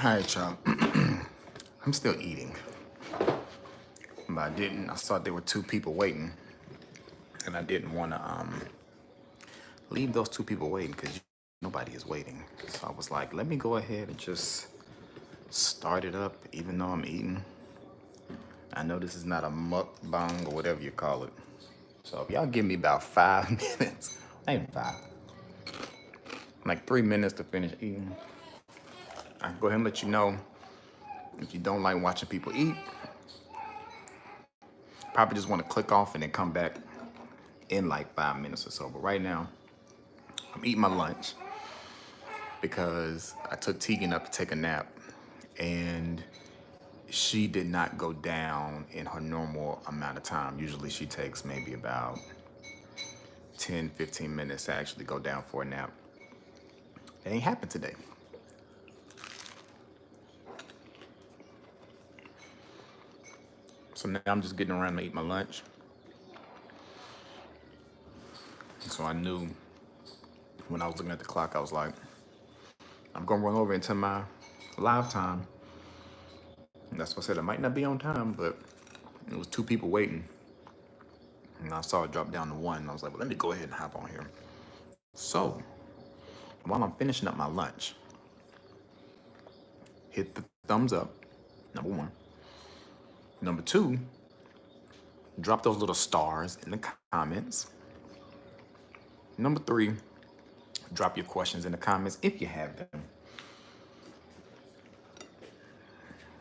Alright, y'all. I'm still eating. But I saw there were two people waiting. And I didn't want to leave those two people waiting because nobody is waiting. So I was like, let me go ahead and just start it up even though I'm eating. I know this is not a mukbang or whatever you call it. So if y'all give me about 5 minutes, ain't 5, like 3 minutes to finish eating, I can go ahead and let you know if you don't like watching people eat. Probably just want to click off and then come back in like 5 minutes or so. But right now, I'm eating my lunch because I took Tegan up to take a nap and she did not go down in her normal amount of time. Usually she takes maybe about 10, 15 minutes to actually go down for a nap. It ain't happened today. So now I'm just getting around to eat my lunch. So I knew when I was looking at the clock, I was like, I'm gonna run over into my live time. And that's what I said. I might not be on time, but it was two people waiting. And I saw it drop down to one. And I was like, well, let me go ahead and hop on here. So while I'm finishing up my lunch, hit the thumbs up, number one. Number two, drop those little stars in the comments. Number three, drop your questions in the comments if you have them.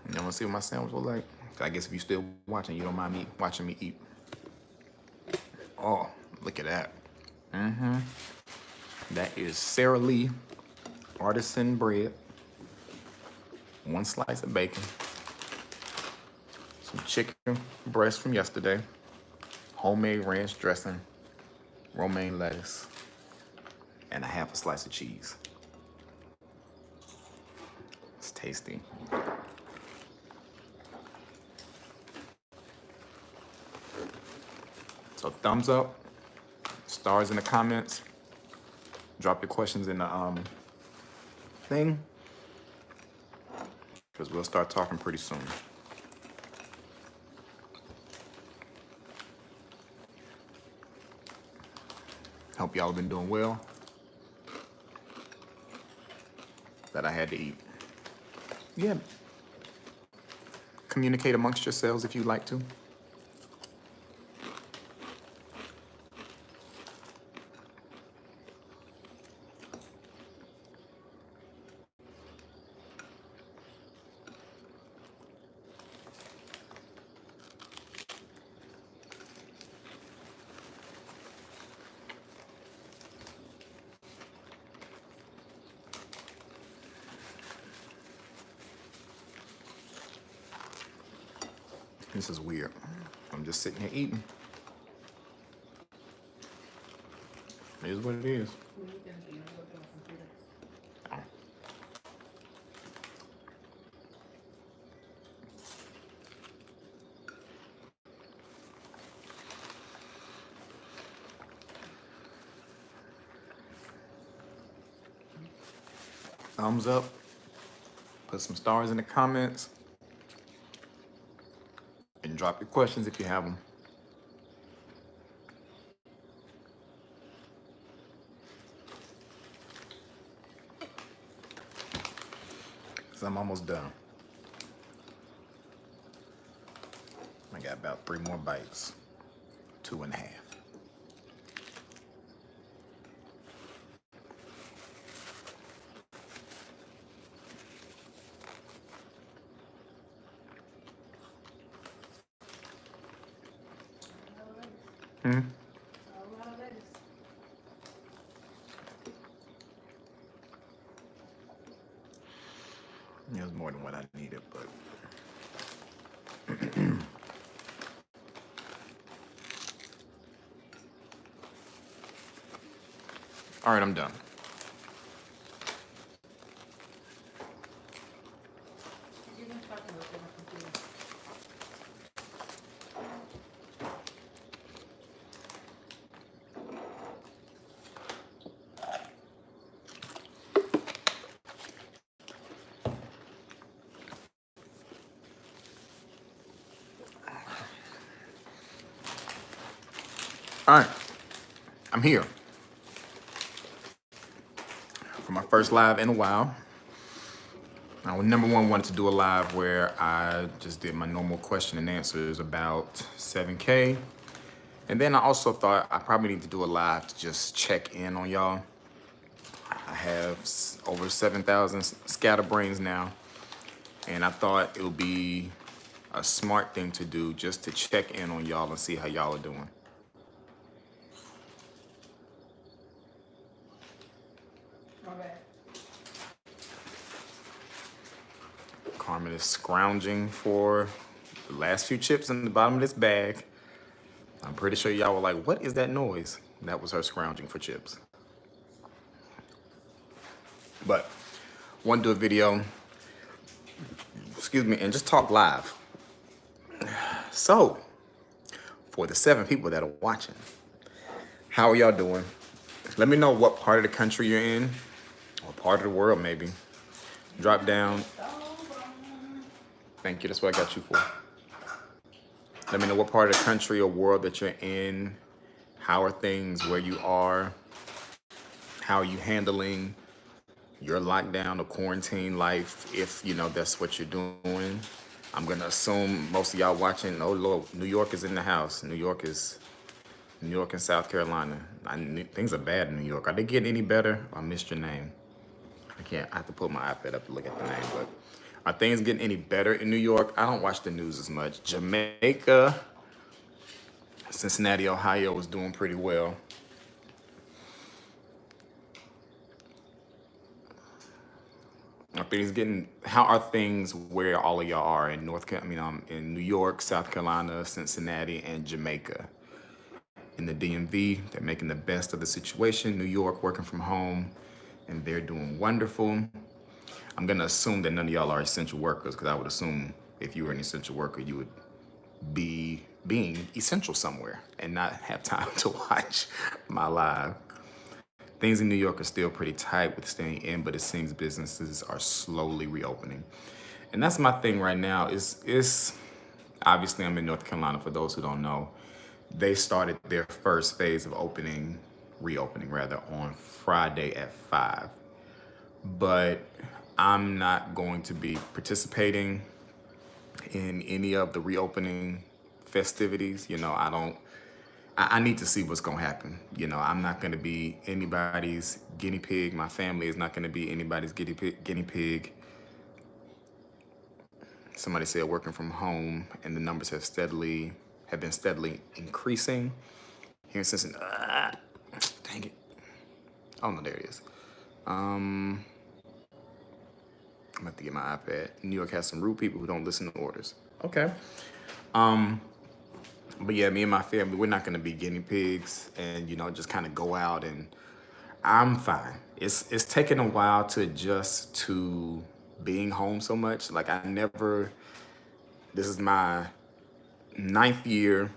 You want to see what my sandwich look like? I guess if you're still watching, you don't mind me watching me eat. Oh, look at that. That is Sara Lee artisan bread. 1 slice of bacon. Some chicken breast from yesterday. Homemade ranch dressing. Romaine lettuce. And a half a slice of cheese. It's tasty. So thumbs up, stars in the comments. Drop your questions in the thing, because we'll start talking pretty soon. Hope y'all have been doing well. That I had to eat. Yeah. Communicate amongst yourselves if you'd like to. This is weird. I'm just sitting here eating. It is what it is. Thumbs up. Put some stars in the comments. And drop your questions if you have them. Because I'm almost done. I got about 3 more bites. 2.5. It was more than what I needed, but all right, I'm done. All right, I'm here for my first live in a while. I number one wanted to do a live where I just did my normal question and answers about 7K. And then I also thought I probably need to do a live to just check in on y'all. I have over 7,000 ScatterBrains now. And I thought it would be a smart thing to do just to check in on y'all and see how y'all are doing. Carmen is scrounging for the last few chips in the bottom of this bag. I'm pretty sure y'all were like, what is that noise? That was her scrounging for chips. But want to do a video, excuse me, and just talk live. So, for the 7 people that are watching, how are y'all doing? Let me know what part of the country you're in, or part of the world maybe. Drop down. Thank you, that's what I got you for. Let me know what part of the country or world that you're in. How are things where you are? How are you handling your lockdown or quarantine life, if you know that's what you're doing? I'm gonna assume most of y'all watching, oh Lord, New York is in the house. New York and South Carolina. Things are bad in New York. Are they getting any better? I missed your name. I have to pull my iPad up to look at the name, but are things getting any better in New York? I don't watch the news as much. Jamaica, Cincinnati, Ohio was doing pretty well. How are things where all of y'all are in in New York, South Carolina, Cincinnati, and Jamaica? In the DMV, they're making the best of the situation. New York working from home, and they're doing wonderful. I'm gonna assume that none of y'all are essential workers, because I would assume if you were an essential worker, you would be being essential somewhere and not have time to watch my live. Things in New York are still pretty tight with staying in, but it seems businesses are slowly reopening. And that's my thing right now is obviously I'm in North Carolina, for those who don't know. They started their first phase of reopening on Friday at 5. But I'm not going to be participating in any of the reopening festivities. I need to see what's gonna happen. I'm not gonna be anybody's guinea pig. My family is not gonna be anybody's guinea pig. Somebody said working from home, and the numbers have been steadily increasing here in Cincinnati. Dang it. Oh no, there it is. I'm about to get my iPad. New York has some rude people who don't listen to orders. Okay. But yeah, me and my family, we're not gonna be guinea pigs and just kind of go out, and I'm fine. It's taken a while to adjust to being home so much. Like this is my 9th year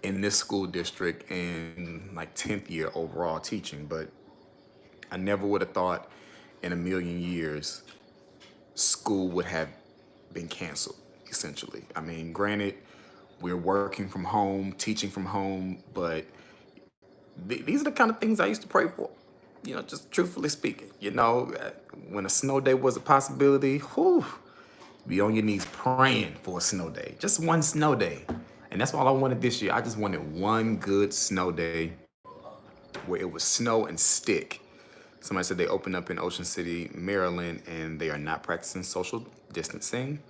in this school district and like 10th year overall teaching, but I never would have thought in a million years school would have been canceled, essentially. I mean, granted, we're working from home, teaching from home, but these are the kind of things I used to pray for. Just truthfully speaking, when a snow day was a possibility, be on your knees praying for a snow day. Just one snow day. And that's all I wanted this year. I just wanted one good snow day where it was snow and stick. Somebody said they opened up in Ocean City, Maryland, and they are not practicing social distancing.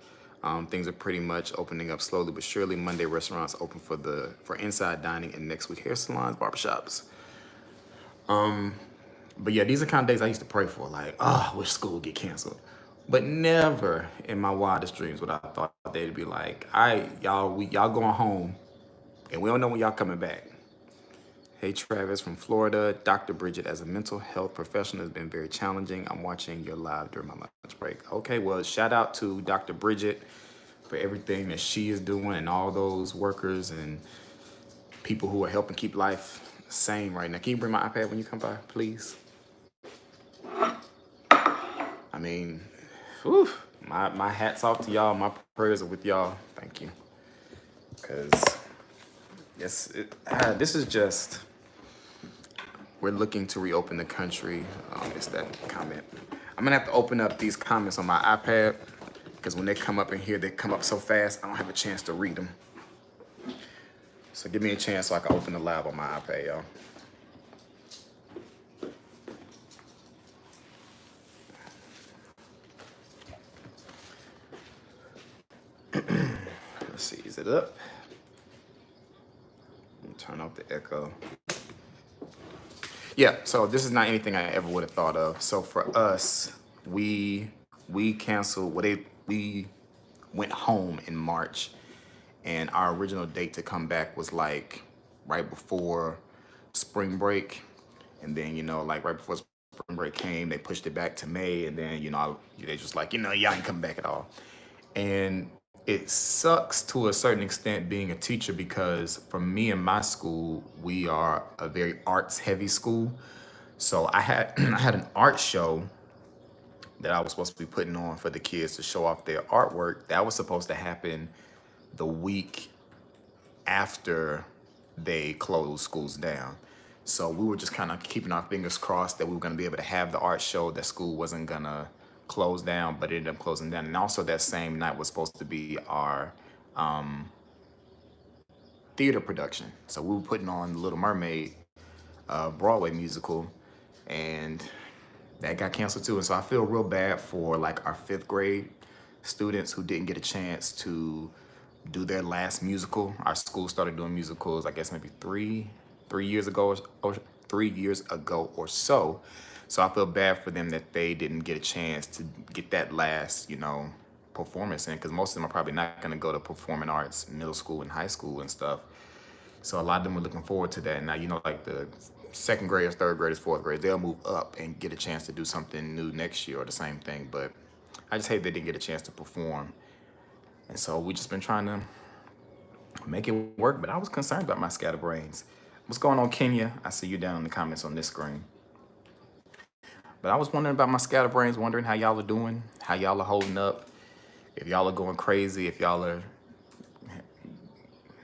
Things are pretty much opening up slowly but surely. Monday restaurants open for inside dining, and next week hair salons, barbershops. But yeah, these are kind of days I used to pray for, like, I wish school would get canceled. But never in my wildest dreams would I thought they'd be like, all right, y'all going home, and we don't know when y'all coming back. Hey, Travis from Florida. Dr. Bridget, as a mental health professional, has been very challenging. I'm watching your live during my lunch break. Okay, well, shout out to Dr. Bridget for everything that she is doing, and all those workers and people who are helping keep life sane right now. Can you bring my iPad when you come by, please? I mean, whew, my hat's off to y'all. My prayers are with y'all. Thank you. Because This is just, we're looking to reopen the country. It's that comment. I'm gonna have to open up these comments on my iPad because when they come up in here, they come up so fast, I don't have a chance to read them. So give me a chance so I can open the live on my iPad, y'all. Let's see, is it up? Turn off the echo. Yeah, so this is not anything I ever would have thought of. So for us, we canceled we went home in March, and our original date to come back was like right before spring break. And then, like right before spring break came, they pushed it back to May, and then, they just like, y'all ain't come back at all. And it sucks to a certain extent being a teacher because for me and my school, we are a very arts heavy school. So I had I had an art show that I was supposed to be putting on for the kids to show off their artwork. That was supposed to happen the week after they closed schools down. So we were just kind of keeping our fingers crossed that we were going to be able to have the art show, that school wasn't going to close down, but it ended up closing down. And also that same night was supposed to be our theater production. So we were putting on The Little Mermaid Broadway musical, and that got canceled too. And so I feel real bad for like our 5th grade students who didn't get a chance to do their last musical. Our school started doing musicals, I guess maybe three years ago or 3 years ago or so. So I feel bad for them that they didn't get a chance to get that last, performance in, because most of them are probably not going to go to performing arts, middle school and high school and stuff. So a lot of them were looking forward to that. Now, like the 2nd graders, 3rd graders, 4th graders, they'll move up and get a chance to do something new next year or the same thing. But I just hate they didn't get a chance to perform. And so we just been trying to make it work. But I was concerned about my scatterbrains. What's going on, Kenya? I see you down in the comments on this screen. But I was wondering about my scatterbrains, wondering how y'all are doing, how y'all are holding up, if y'all are going crazy, if y'all are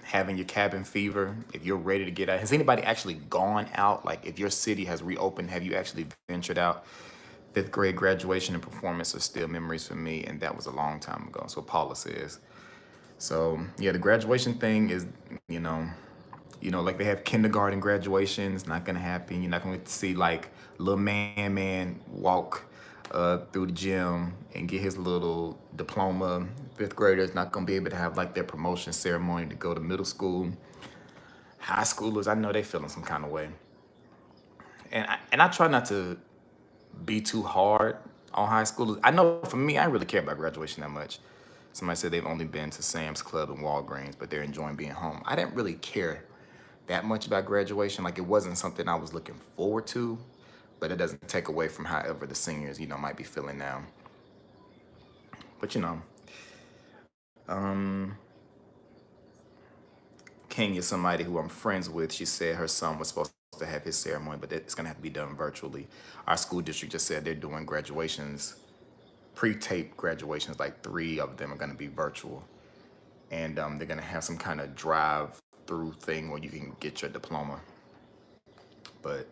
having your cabin fever, if you're ready to get out. Has anybody actually gone out? Like if your city has reopened, have you actually ventured out? 5th grade graduation and performance are still memories for me, and that was a long time ago. That's what Paula says. So yeah, the graduation thing is, like they have kindergarten graduations, not gonna happen. You're not gonna get to see like little man walk through the gym and get his little diploma. 5th graders not gonna be able to have like their promotion ceremony to go to middle school. High schoolers, I know they feeling some kind of way. And I try not to be too hard on high schoolers. I know for me, I didn't really care about graduation that much. Somebody said they've only been to Sam's Club and Walgreens, but they're enjoying being home. I didn't really care that much about graduation. Like it wasn't something I was looking forward to, but it doesn't take away from however the seniors, might be feeling now. But Kenya, somebody who I'm friends with, she said her son was supposed to have his ceremony, but it's gonna have to be done virtually. Our school district just said they're doing graduations, pre-taped graduations, like 3 of them are gonna be virtual. And they're gonna have some kind of drive-through thing where you can get your diploma. But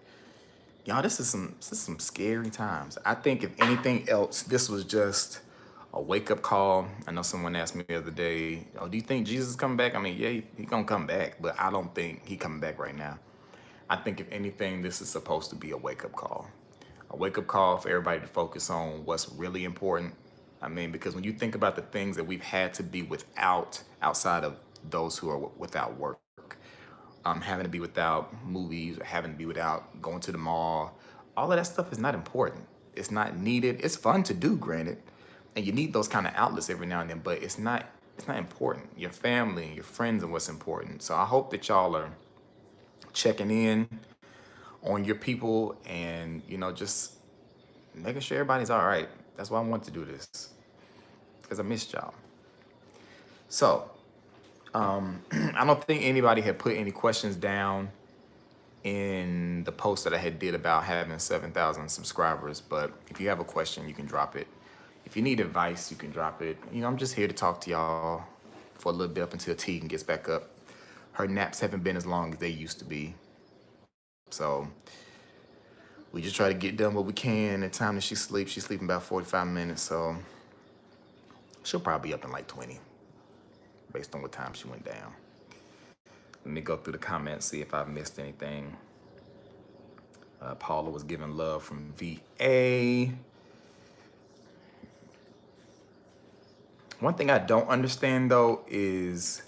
y'all, this is some scary times. I think if anything else, this was just a wake-up call. I know someone asked me the other day, "Oh, do you think Jesus is coming back?" I mean, yeah, he gonna come back, but I don't think he coming back right now. I think if anything, this is supposed to be a wake-up call. A wake-up call for everybody to focus on what's really important. I mean, because when you think about the things that we've had to be without outside of those who are without work, having to be without movies, having to be without going to the mall, all of that stuff is not important. It's not needed. It's fun to do, granted, and you need those kind of outlets every now and then, but it's not important. Your family and your friends are what's important. So I hope that y'all are checking in on your people and, just making sure everybody's all right. That's why I want to do this, because I missed y'all. So I don't think anybody had put any questions down in the post that I had did about having 7,000 subscribers, but if you have a question, you can drop it. If you need advice, you can drop it. I'm just here to talk to y'all for a little bit up until Tegan gets back up her naps haven't been as long as they used to be. So we just try to get done what we can. The time that she sleeps, she's sleeping about 45 minutes. So she'll probably be up in like 20 based on what time she went down. Let me go through the comments, see if I've missed anything. Paula was giving love from VA. One thing I don't understand though is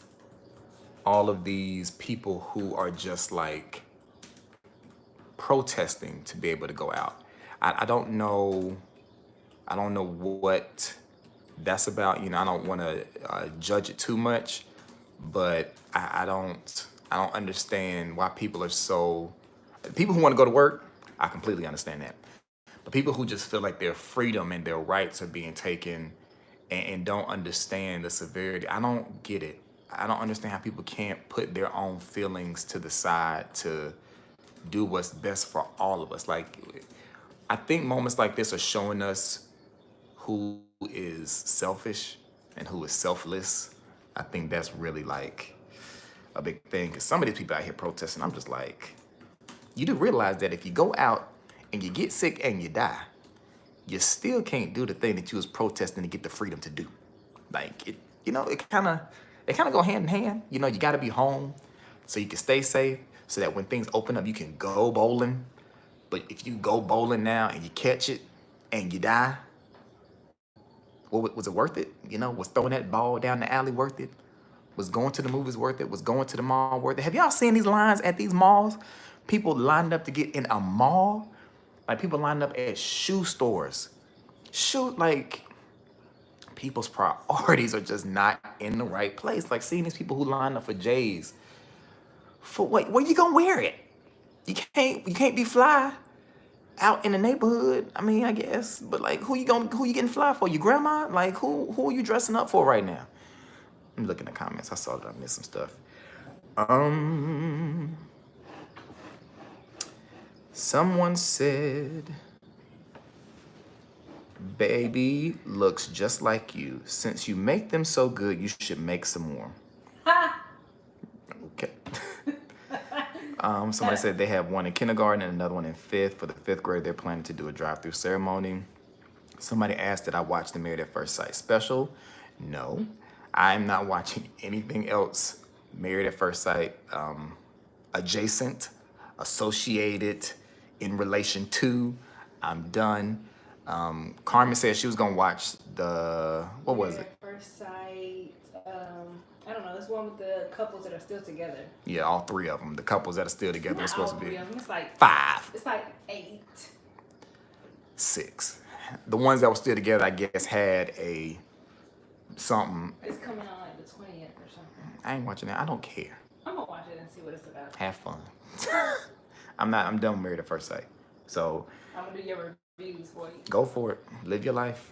all of these people who are just like protesting to be able to go out. I don't know. I don't know what that's about. You know, I don't want to judge it too much, but I don't understand why people are so. People who want to go to work, I completely understand that. But people who just feel like their freedom and their rights are being taken and don't understand the severity, I don't get it. I don't understand how people can't put their own feelings to the side to do what's best for all of us. Like, I think moments like this are showing us who is selfish and who is selfless. I think that's really like a big thing. Because some of these people out here protesting, I'm just like, you do realize that if you go out and you get sick and you die, you still can't do the thing that you was protesting to get the freedom to do. Like, it, you know, it kind of go hand in hand. You know, you got to be home so you can stay safe, so that when things open up, you can go bowling. But if you go bowling now and you catch it and you die, well, was it worth it? You know, was throwing that ball down the alley worth it? Was going to the movies worth it? Was going to the mall worth it? Have y'all seen these lines at these malls? People lined up to get in a mall. Like people lined up at shoe stores. Like people's priorities are just not in the right place. Like seeing these people who line up for J's. For what? Where you gonna wear it? You can't be fly out in the neighborhood. I mean, I guess, but like, who you getting fly for? Your grandma? Like, who are you dressing up for right now? Let me look in the comments. I saw that I missed some stuff. Someone said, "Baby looks just like you. Since you make them so good, you should make some more." Okay. Somebody said they have one in kindergarten and another one in fifth. For the fifth grade, they're planning to do a drive-through ceremony. Somebody asked, did I watch the Married at First Sight special? No, I'm not watching anything else Married at First Sight adjacent, associated, in relation to. I'm done. Carmen said she was gonna watch the, what was it? First Sight. I don't know. It's one with the couples that are still together. Yeah, all three of them. The couples that are still together are supposed to be. It's like 5. It's like 8. 6. The ones that were still together, I guess, had a something. It's coming on like the 20th or something. I ain't watching that. I don't care. I'm gonna watch it and see what it's about. Have fun. I'm done with Married at First Sight. So I'm gonna do your reviews for you. Go for it. Live your life.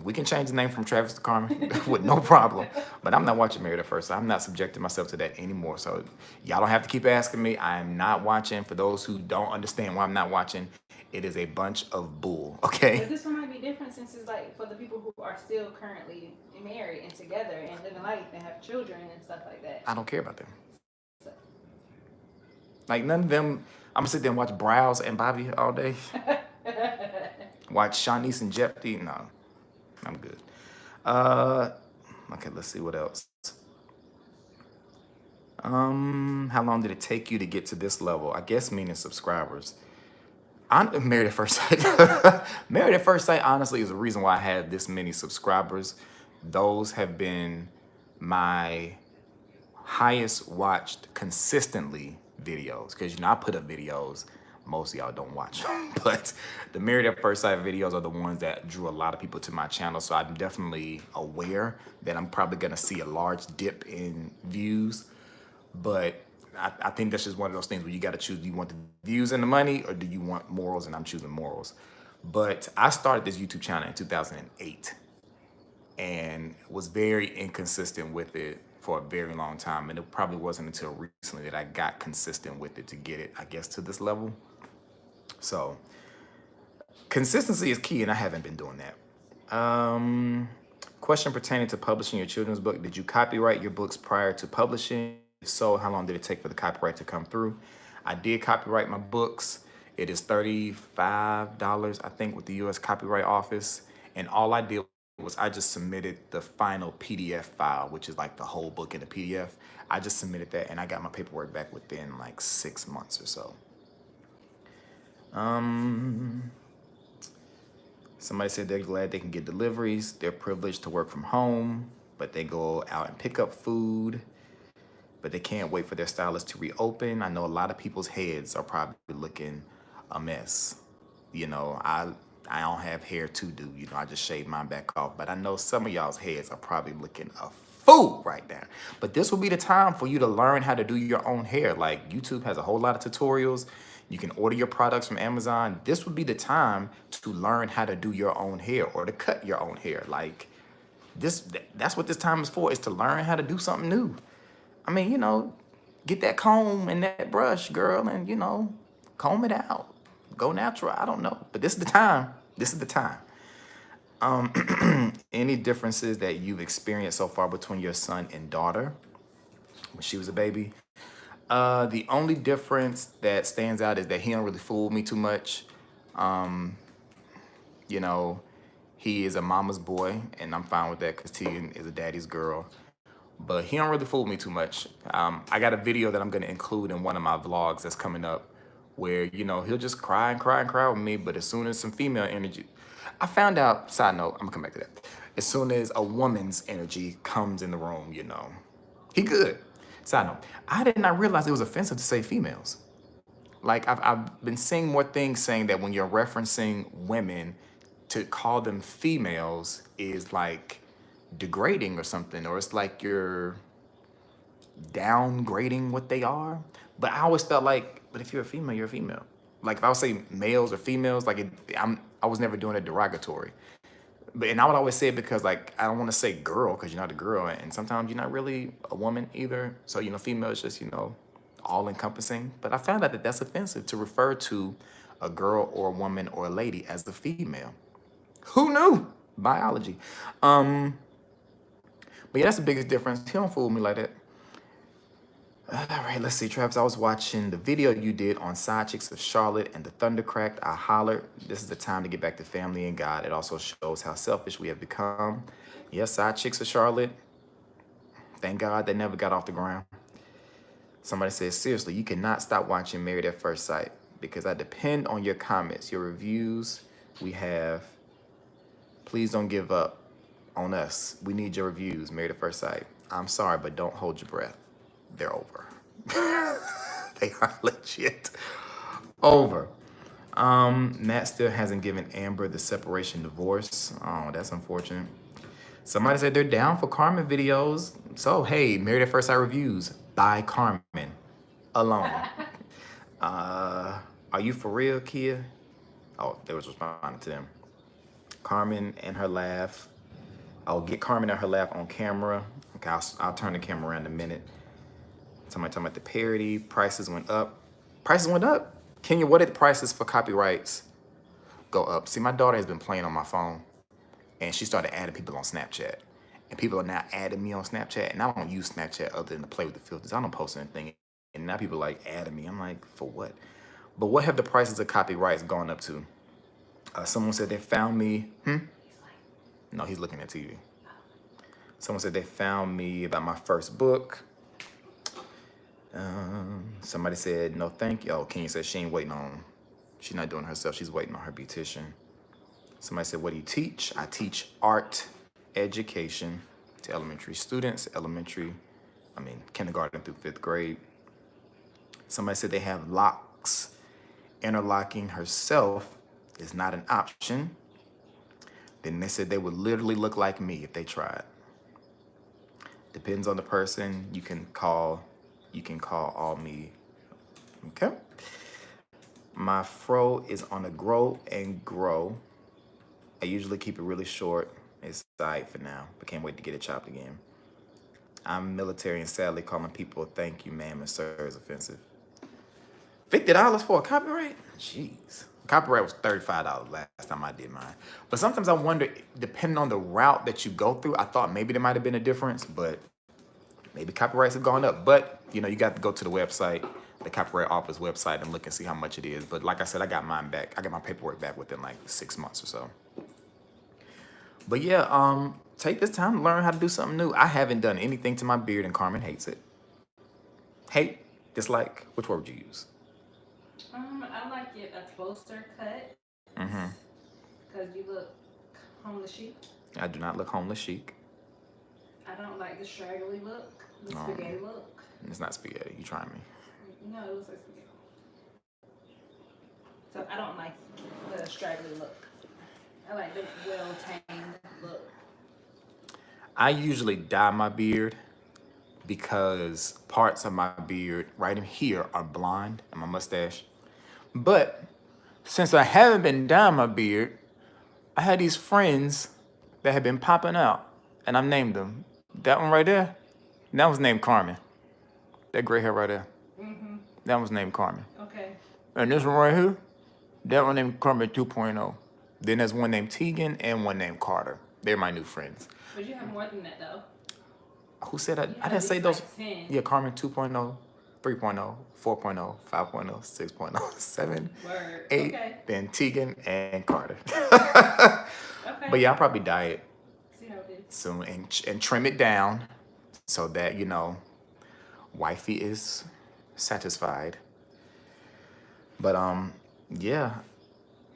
We can change the name from Travis to Carmen with no problem. But I'm not watching Married at First Sight. I'm not subjecting myself to that anymore. So y'all don't have to keep asking me. I am not watching. For those who don't understand why I'm not watching, it is a bunch of bull, okay? But this one might be different since it's like for the people who are still currently married and together and living life and have children and stuff like that. I don't care about them. Like none of them, I'm gonna sit there and watch Browse and Bobby all day. Watch Shanice and Jeopardy. No, I'm good. Okay, let's see what else. How long did it take you to get to this level? I guess meaning subscribers. I'm Married at First Sight. Married at First Sight, honestly, is the reason why I have this many subscribers. Those have been my highest watched consistently videos. Because, you know, I put up videos. Most of y'all don't watch them. But the Married at First Sight videos are the ones that drew a lot of people to my channel. So I'm definitely aware that I'm probably going to see a large dip in views. But I think that's just one of those things where you got to choose. Do you want the views and the money, or do you want morals? And I'm choosing morals. But I started this YouTube channel in 2008 and was very inconsistent with it for a very long time. And it probably wasn't until recently that I got consistent with it to get it, I guess, to this level. So consistency is key, and I haven't been doing that. Question pertaining to publishing your children's book. Did you copyright your books prior to publishing? sold? How long did it take for the copyright to come through? I did copyright my books. It is $35, I think, with the U.S. Copyright Office. And all I did was I just submitted the final PDF file, which is like the whole book in a PDF. I just submitted that, and I got my paperwork back within like 6 months or so. Somebody said they're glad they can get deliveries. They're privileged to work from home, but they go out and pick up food, but they can't wait for their stylist to reopen. I know a lot of people's heads are probably looking a mess. You know, I don't have hair to do. You know, I just shaved mine back off. But I know some of y'all's heads are probably looking a fool right now. But this will be the time for you to learn how to do your own hair. Like, YouTube has a whole lot of tutorials. You can order your products from Amazon. This would be the time to learn how to do your own hair or to cut your own hair. Like, that's what this time is for, is to learn how to do something new. I mean, you know, get that comb and that brush, girl, and, you know, comb it out. Go natural. I don't know. But this is the time. This is the time. Any differences that you've experienced so far between your son and daughter when she was a baby? The only difference that stands out is that he don't really fool me too much. You know, he is a mama's boy, and I'm fine with that because Tegan is a daddy's girl. But he don't really fool me too much. I got a video that I'm going to include in one of my vlogs that's coming up where, you know, he'll just cry and cry and cry with me. But as soon as some female energy, I found out, side note, I'm going to come back to that. As soon as a woman's energy comes in the room, you know, he good. Side note, I did not realize it was offensive to say females. Like, I've been seeing more things saying that when you're referencing women, to call them females is like degrading or something, or it's like you're downgrading what they are. But I always felt like, but if you're a female, you're a female. Like, if I would say males or females, like I was never doing it derogatory. But and I would always say it because, like, I don't want to say girl because you're not a girl, and sometimes you're not really a woman either. So, you know, female is just, you know, all encompassing. But I found out that that's offensive to refer to a girl or a woman or a lady as the female. Who knew? Biology. But yeah, that's the biggest difference. He don't fool me like that. All right, let's see, Travis. I was watching the video you did on Side Chicks of Charlotte and the Thunder Cracked. I hollered. This is the time to get back to family and God. It also shows how selfish we have become. Yes, Side Chicks of Charlotte. Thank God they never got off the ground. Somebody says, seriously, you cannot stop watching Married at First Sight because I depend on your comments, your reviews we have. Please don't give up on us. We need your reviews, Married at First Sight. I'm sorry, but don't hold your breath. They're over. They are legit over. Matt still hasn't given Amber the separation divorce. Oh, that's unfortunate. Somebody said they're down for Carmen videos. So, hey, Married at First Sight reviews by Carmen alone. Are you for real, Kia? Oh, they was responding to them. Carmen and her laugh. I'll get Carmen and her laugh on camera. Okay, I'll turn the camera around in a minute. Somebody talking about the parody. Prices went up. Prices went up? Kenya, what did the prices for copyrights go up? See, my daughter has been playing on my phone, and she started adding people on Snapchat. And people are now adding me on Snapchat, and I don't use Snapchat other than to play with the filters. I don't post anything. And now people like adding me. I'm like, for what? But what have the prices of copyrights gone up to? Someone said they found me. No, he's looking at TV. Someone said they found me about my first book. Somebody said, no, thank you. Oh, Kenya said she ain't waiting on, she's not doing it herself. She's waiting on her beautician. Somebody said, what do you teach? I teach art education to elementary students, kindergarten through 5th grade. Somebody said they have locks. Interlocking herself is not an option. Then they said they would literally look like me if they tried. Depends on the person. You can call all me. Okay. My fro is on a grow and grow. I usually keep it really short. It's tight for now, but can't wait to get it chopped again. I'm military and sadly calling people thank you, ma'am, and sir is offensive. $50 for a copyright? Jeez. Copyright was $35 last time I did mine. But sometimes I wonder, depending on the route that you go through, I thought maybe there might have been a difference, but maybe copyrights have gone up. But, you know, you got to go to the website, the Copyright Office website, and look and see how much it is. But like I said, I got mine back. I got my paperwork back within like 6 months or so. But yeah, take this time to learn how to do something new. I haven't done anything to my beard, and Carmen hates it. Hate, dislike, which word would you use? I like it a closer cut. Mm-hmm. Because you look homeless chic. I do not look homeless chic. I don't like the straggly look, the spaghetti look. It's not spaghetti. You trying me? No, it looks like spaghetti. So I don't like the straggly look. I like the well-tamed look. I usually dye my beard because parts of my beard right in here are blonde and my mustache. But since I haven't been dyeing my beard, I had these friends that had been popping out, and I've named them. That one right there, that was named Carmen. That gray hair right there, that was named Carmen. Okay. And this one right here, that one named Carmen 2.0. Then there's one named Tegan and one named Carter. They're my new friends. But you have more than that, though. Who said that? You I have didn't say those. like 10. Yeah, Carmen 2.0, 3.0, 4.0, 5.0, 6.0, 7, Word. 8, Okay. then Tegan and Carter. Okay. But yeah, I'll probably dye it See how it is. soon and trim it down so that, you know, wifey is satisfied. But yeah.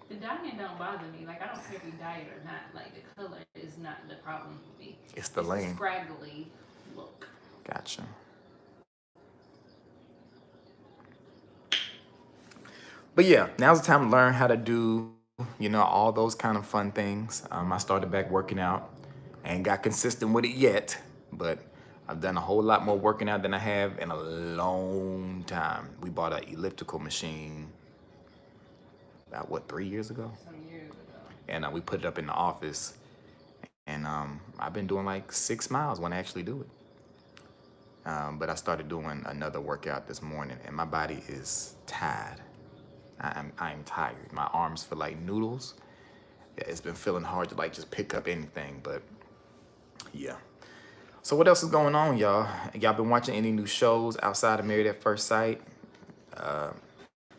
The dyeing don't bother me. Like, I don't care if you dye it or not. Like, the color is not the problem for me. It's the lane. The scraggly look. Gotcha. But yeah, now's the time to learn how to do, you know, all those kind of fun things. I started back working out. I ain't got consistent with it yet, but I've done a whole lot more working out than I have in a long time. We bought an elliptical machine about, what, 3 years ago? Some years ago. And we put it up in the office. And I've been doing like 6 miles when I actually do it. But I started doing another workout this morning, and my body is tired. I'm tired. My arms feel like noodles. Yeah, it's been feeling hard to like just pick up anything, but yeah. So what else is going on, y'all? Y'all been watching any new shows outside of Married at First Sight?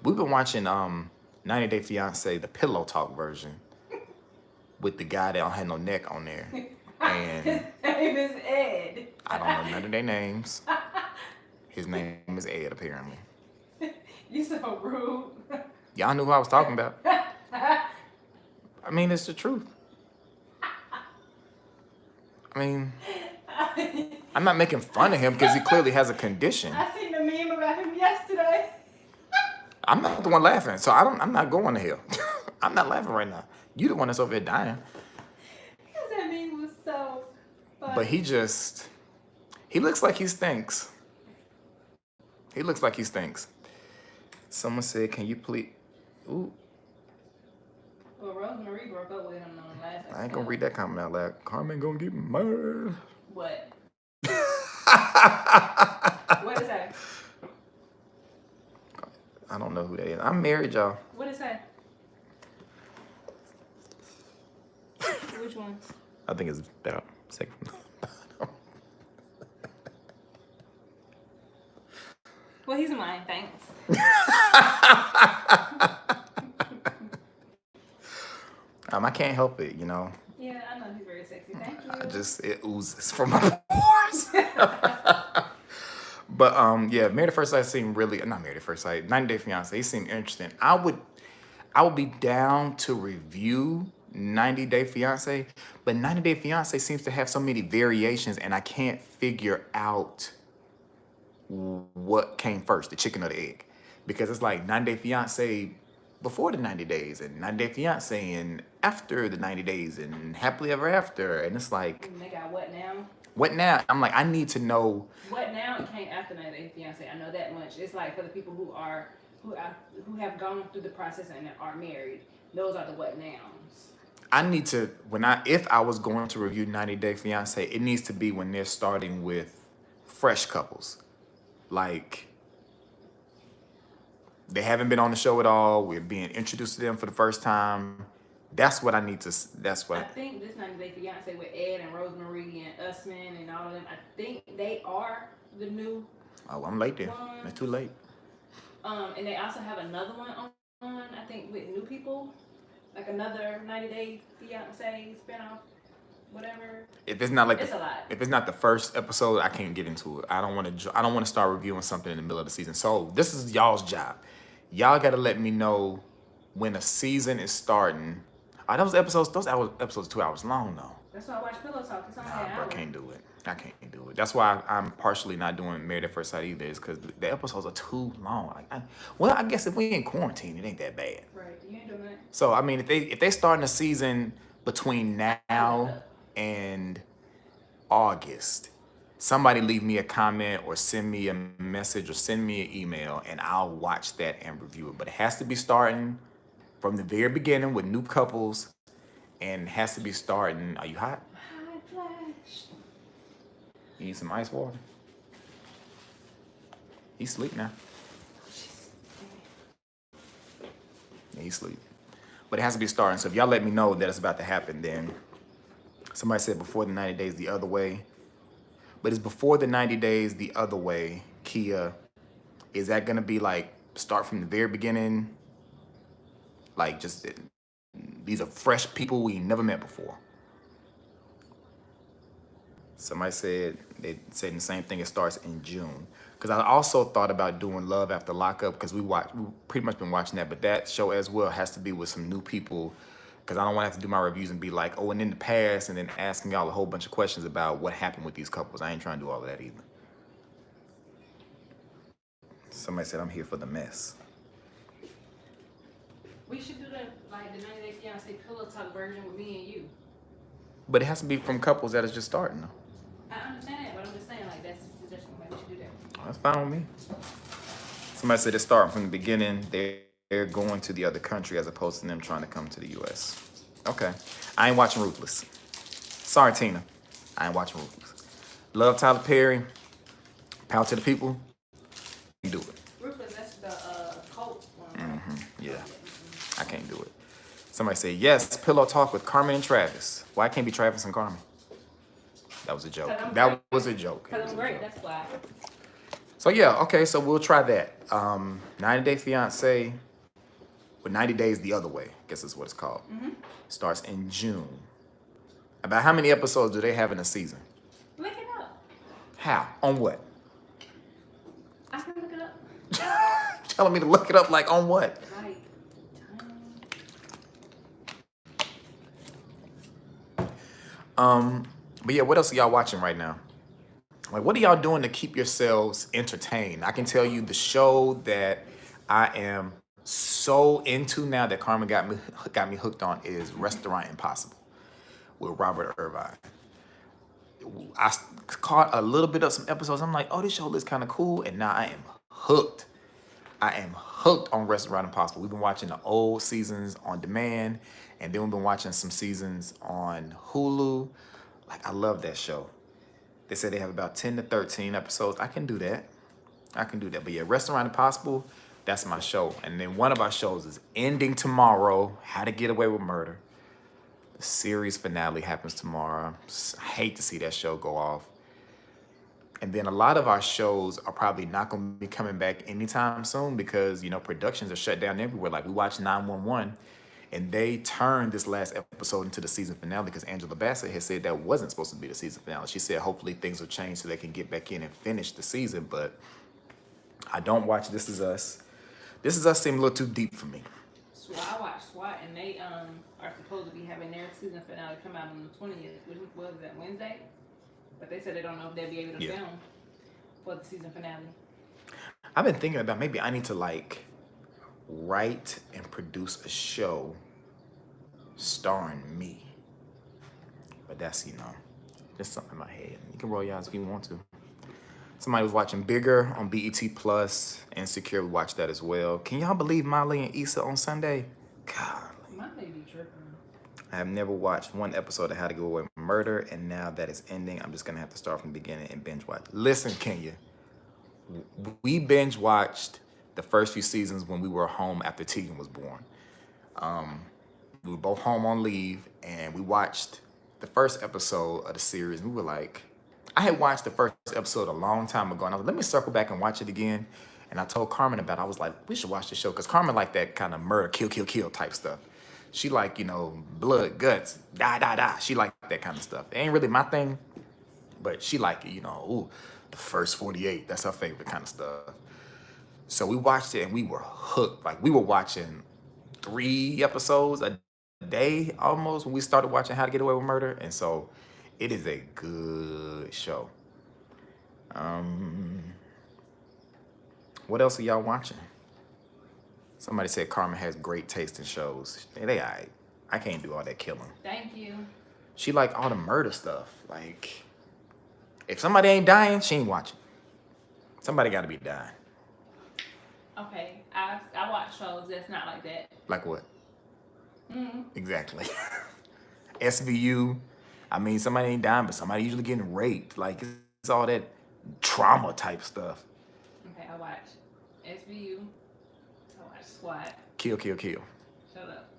We've been watching 90 Day Fiance, the pillow talk version, with the guy that don't have no neck on there. And his name is Ed. I don't know none of their names. His name is Ed, apparently. You so rude. Y'all knew who I was talking about. I mean, it's the truth. I mean, I'm not making fun of him because he clearly has a condition. I seen the meme about him yesterday. I'm not the one laughing, so I'm not going to hell. I'm not laughing right now. You the one that's over here dying. Because that meme was so funny. But he looks like he stinks. He looks like he stinks. Someone said, can you please, ooh. Well, Rosemary broke up with him on the last episode. I ain't gonna read that comment out loud. Carmen gonna get mad. What? What is that? I don't know who that is. I'm married, y'all. What is that? Which one? I think it's about second from the bottom. Well, he's mine, thanks. I can't help it, you know. Yeah, I know he's very sexy. Thank you. It oozes from my pores. But yeah, Married at First Sight seemed really, not Married at First Sight, 90 Day Fiance, he seemed interesting. I would be down to review 90 Day Fiance, but 90 Day Fiance seems to have so many variations, and I can't figure out what came first, the chicken or the egg. Because it's like 90 Day Fiance before the 90 days, and 90 Day Fiance, and after the 90 days, and happily ever after. And it's like, And they got what now? what now? I'm like, I need to know. What now? It came after 90 Day Fiance. I know that much. It's like for the people who have gone through the process and are married. Those are the what nows. I need to, if I was going to review 90 Day Fiance, it needs to be when they're starting with fresh couples. Like, they haven't been on the show at all. We're being introduced to them for the first time. That's what I need to. That's I what. think this 90 Day Fiance with Ed and Rosemary and Usman and all of them, I think they are the new Oh, I'm late then. It's ones. too late. And they also have another one on, I think, with new people, like another 90 Day Fiance spinoff, whatever. If it's not like It's a lot. if it's not the first episode, I can't get into it. I don't want to. I don't want to start reviewing something in the middle of the season. So this is y'all's job. Y'all got to let me know when a season is starting. Those episodes. Episodes 2 hours long though. That's why I watch Pillow Talk. It's only Nah, an bro, hour. can't do it. I can't do it. That's why I'm partially not doing Married at First Sight either. Is because the episodes are too long. Well, I guess if we in quarantine, it ain't that bad. Right. You ain't doing that. So I mean, if they starting a season between now Yeah. and August, somebody leave me a comment or send me a message or send me an email, and I'll watch that and review it. But it has to be starting from the very beginning with new couples, and it has to be starting. Are you hot? Hot flash. You need some ice water? He's asleep now. Yeah, he's asleep. But it has to be starting. So if y'all let me know that it's about to happen, then somebody said before the 90 days the other way. But it's before the 90 days the other way, Kia. Is that gonna be like start from the very beginning? Like just these are fresh people we never met before. Somebody said they said the same thing. It starts in June. Because I also thought about doing Love After Lockup because we pretty much been watching that. But that show as well has to be with some new people because I don't want to have to do my reviews and be like, oh, and in the past, and then asking y'all a whole bunch of questions about what happened with these couples. I ain't trying to do all of that either. Somebody said I'm here for the mess. We should do the 90 Day Fiance Pillow Talk version with me and you. But it has to be from couples that is just starting though. I understand that, but I'm just saying that's a suggestion. Maybe we should do that. That's fine with me. Somebody said it's starting from the beginning. They're going to the other country as opposed to them trying to come to the U.S. Okay. I ain't watching Ruthless. Sorry, Tina. I ain't watching Ruthless. Love Tyler Perry. Power to the people. You do it. Ruthless, that's the cult one. Yeah. I can't do it. Somebody said, yes, Pillow Talk with Carmen and Travis. Why can't be Travis and Carmen? That was a joke. That was a joke. Because I'm great, that's why. So yeah, okay, so we'll try that. 90 Day Fiance, or 90 Days the Other Way, I guess is what it's called. Starts in June. About how many episodes do they have in a season? Look it up. How? On what? I can look it up. Telling me to look it up like on what? Like, But yeah, what else are y'all watching right now? Like, what are y'all doing to keep yourselves entertained? I can tell you the show that I am so into now that Carmen got me hooked on is Restaurant Impossible with Robert Irvine. I caught a little bit of some episodes. I'm like, oh, this show looks kind of cool, and now I am hooked. I am hooked on Restaurant Impossible. We've been watching the old seasons on demand, and then we've been watching some seasons on Hulu. Like, I love that show. They said they have about 10 to 13 episodes. I can do that. But yeah, Restaurant Impossible, that's my show. And then one of our shows is ending tomorrow, How to Get Away with Murder. The series finale happens tomorrow. I hate to see that show go off. And then a lot of our shows are probably not going to be coming back anytime soon because, productions are shut down everywhere. Like we watched 911 and they turned this last episode into the season finale because Angela Bassett had said that wasn't supposed to be the season finale. She said hopefully things will change so they can get back in and finish the season. But I don't watch This Is Us. This Is Us seemed a little too deep for me. I watched SWAT, and they are supposed to be having their season finale come out on the 20th. Was that Wednesday? But they said they don't know if they'll be able to film for the season finale. I've been thinking about maybe I need to write and produce a show starring me. But that's, just something in my head. You can roll your eyes if you want to. Somebody was watching Bigger on BET Plus. Insecure, we watched that as well. Can y'all believe Molly and Issa on Sunday? God. My baby tripping. I have never watched one episode of How to Get Away with Murder, and now that it's ending, I'm just gonna have to start from the beginning and binge watch. Listen, Kenya, we binge watched the first few seasons when we were home after Tegan was born. We were both home on leave, and we watched the first episode of the series. And we were like, I had watched the first episode a long time ago, and I was like, let me circle back and watch it again. And I told Carmen about it. I was like, we should watch the show, because Carmen like that kind of murder, kill type stuff. She like, blood, guts, die. She like that kind of stuff. It ain't really my thing, but she like it, ooh, the first 48. That's her favorite kind of stuff. So we watched it, and we were hooked. Like, we were watching 3 episodes a day almost when we started watching How to Get Away with Murder. And so it is a good show. What else are y'all watching? Somebody said Carmen has great taste in shows. They all right. I can't do all that killing. Thank you. She like all the murder stuff. Like, if somebody ain't dying, she ain't watching. Somebody got to be dying. Okay, I watch shows that's not like that. Like what? Mm-hmm. Exactly. SVU. I mean, somebody ain't dying, but somebody usually getting raped. Like, it's all that trauma type stuff. Okay, I watch SVU. I watch SWAT. Kill. Shut up.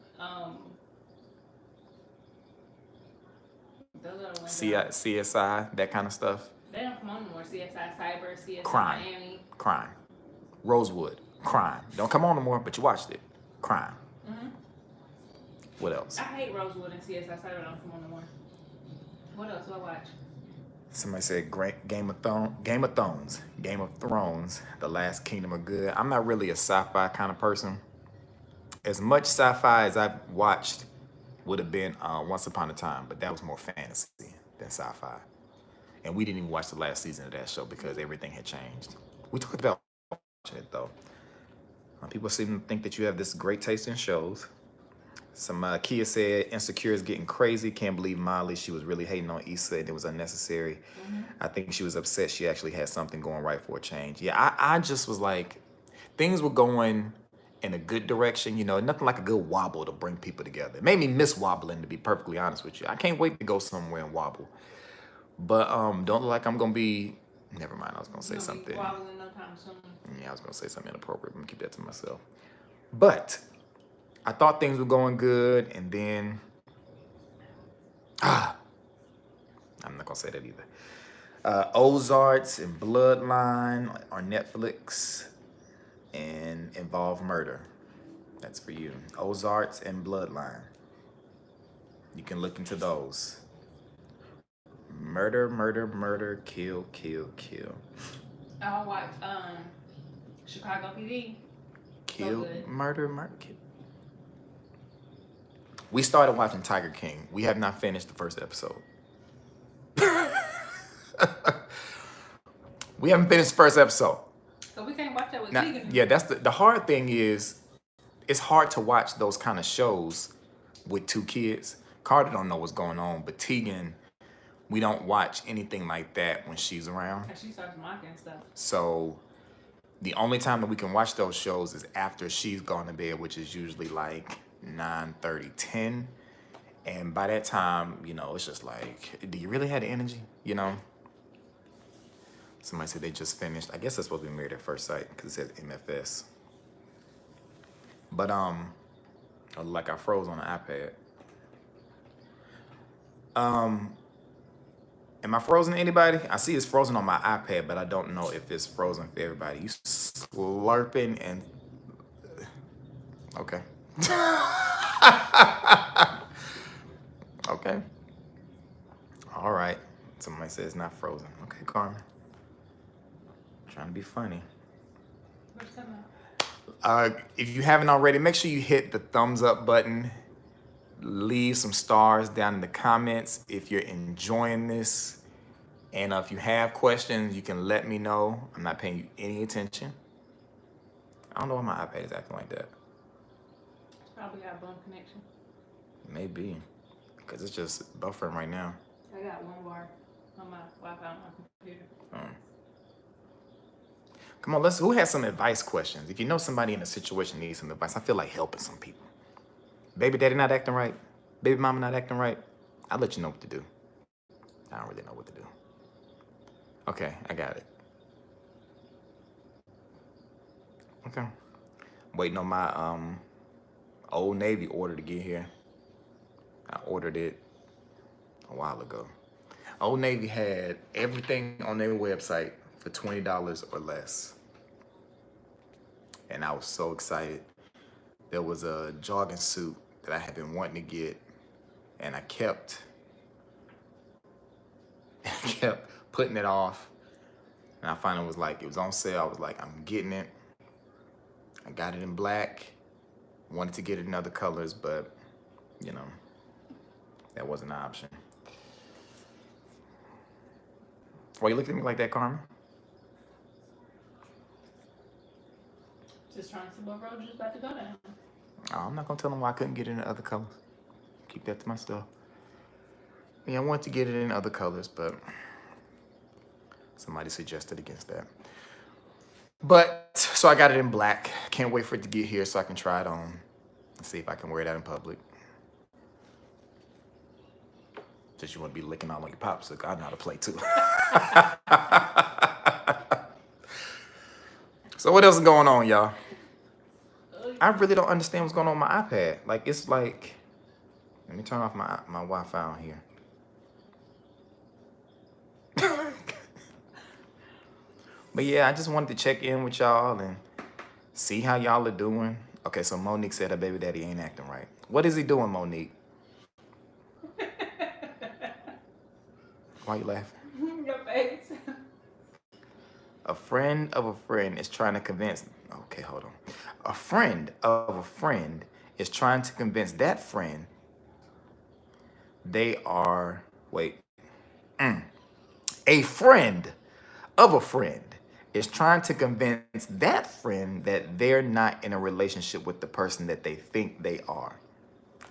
Those are the ones CSI, that kind of stuff. they don't come on anymore. CSI Cyber, CSI Crime. Miami. Crime. Rosewood. Crime. Don't come on no more, but you watched it. Crime. Mm-hmm. What else? I hate Rosewood and CSI Cyber don't come on anymore. What else do I watch? Somebody said Game of Thrones, The Last Kingdom of Good. I'm not really a sci-fi kind of person. As much sci-fi as I've watched would have been Once Upon a Time, but that was more fantasy than sci-fi. And we didn't even watch the last season of that show because everything had changed. We talked about watching it though. People seem to think that you have this great taste in shows. Some Kia said Insecure is getting crazy. Can't believe Molly. She was really hating on Issa and it was unnecessary. Mm-hmm. I think she was upset she actually had something going right for a change. Yeah, I just was like, things were going in a good direction. Nothing like a good wobble to bring people together. It made me miss wobbling, to be perfectly honest with you. I can't wait to go somewhere and wobble. But don't look like I'm going to be... Never mind, I was going to say something. Wobbling no time soon. Yeah, I was going to say something inappropriate. I'm going to keep that to myself. But... I thought things were going good, and then, I'm not gonna say that either. Ozarks and Bloodline on Netflix and involve murder. That's for you. Ozarks and Bloodline. You can look into those. Murder, kill. I'll watch Chicago PD. Kill, murder, kill. We started watching Tiger King. We have not finished the first episode. We haven't finished the first episode. So we can't watch that with Tegan. Yeah, that's the hard thing is, it's hard to watch those kind of shows with 2 kids. Carter don't know what's going on, but Tegan, we don't watch anything like that when she's around. And she starts mocking stuff. So the only time that we can watch those shows is after she's gone to bed, which is usually like 9:30, 10. And by that time, it's just like, do you really have the energy? Somebody said they just finished. I guess that's supposed to be Married at First Sight because it says MFS. But like I froze on the iPad. Am I frozen to anybody? I see it's frozen on my iPad, but I don't know if it's frozen for everybody. You slurping and... Okay. Okay. All right. Somebody says it's not frozen. Okay, Carmen. Trying to be funny. If you haven't already, make sure you hit the thumbs up button. Leave some stars down in the comments if you're enjoying this. And if you have questions, you can let me know. I'm not paying you any attention. I don't know why my iPad is acting like that. It's probably got a bum connection. Maybe, because it's just buffering right now. I got 1 bar on my Wi-Fi on my computer. Come on, who has some advice questions? If you know somebody in a situation needs some advice, I feel like helping some people. Baby daddy not acting right, baby mama not acting right, I'll let you know what to do. I don't really know what to do. Okay, I got it. Okay. Waiting on my Old Navy order to get here. I ordered it a while ago. Old Navy had everything on their website for $20 or less. And I was so excited. There was a jogging suit that I had been wanting to get, and I kept putting it off. And I finally was like, it was on sale. I was like, I'm getting it. I got it in black. Wanted to get it in other colors, but you know, that wasn't an option. Why you looking at me like that, Carmen? Just trying to see what road you're about to go down. Oh, I'm not gonna tell them why I couldn't get it in other colors. Keep that to myself. Yeah, I wanted to get it in other colors, but somebody suggested against that. But, so I got it in black. Can't wait for it to get here so I can try it on and see if I can wear it out in public. Since you want to be licking all on your popsicle, I know how to play too. So what else is going on, y'all? I really don't understand what's going on with my iPad. Like, it's like, let me turn off my Wi-Fi on here. But yeah, I just wanted to check in with y'all and see how y'all are doing. Okay, so Monique said her baby daddy ain't acting right. What is he doing, Monique? Why you laughing? Your face. A friend of a friend is trying to convince... Okay, hold on. A friend of a friend is trying to convince that friend they are... Wait. A friend of a friend is trying to convince that friend that they're not in a relationship with the person that they think they are.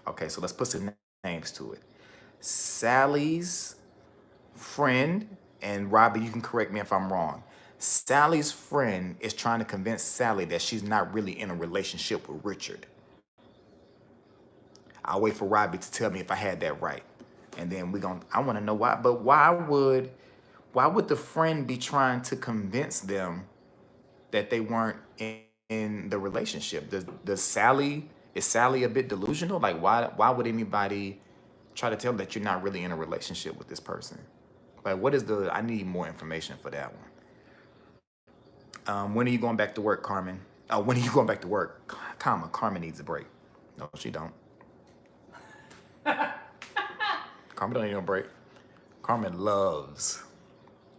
Okay, so let's put some names to it. Sally's friend, and Robbie, you can correct me if I'm wrong. Sally's friend is trying to convince Sally that she's not really in a relationship with Richard. I'll wait for Robbie to tell me if I had that right. And then I want to know why, but why would the friend be trying to convince them that they weren't in the relationship? Is Sally a bit delusional? Like, why would anybody try to tell them that you're not really in a relationship with this person? Like, I need more information for that one. When are you going back to work, Carmen? Oh, when are you going back to work? Carmen needs a break. No, she don't. Carmen don't need no break. Carmen loves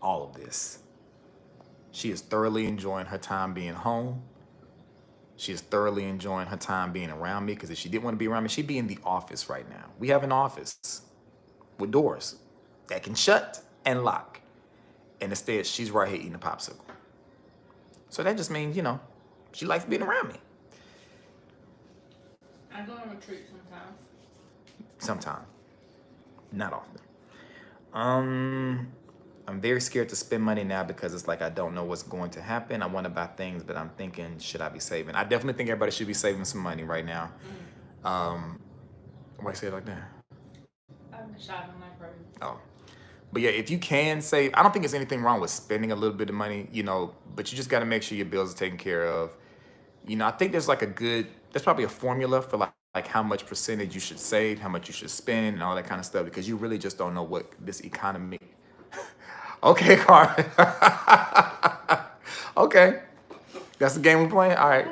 all of this. She is thoroughly enjoying her time being home. She is thoroughly enjoying her time being around me, because if she didn't want to be around me, she'd be in the office right now. We have an office with doors that can shut and lock. And instead, she's right here eating a popsicle. So that just means, she likes being around me. I go on retreat sometimes. Sometimes. Not often. I'm very scared to spend money now because it's like I don't know what's going to happen. I want to buy things, but I'm thinking, should I be saving? I definitely think everybody should be saving some money right now. Why say it like that? I've been shopping like crazy. Oh. But yeah, if you can save, I don't think there's anything wrong with spending a little bit of money, but you just got to make sure your bills are taken care of. I think there's there's probably a formula for like how much percentage you should save, how much you should spend, and all that kind of stuff, because you really just don't know what this economy. Okay, Carmen. Okay. That's the game we're playing? All right.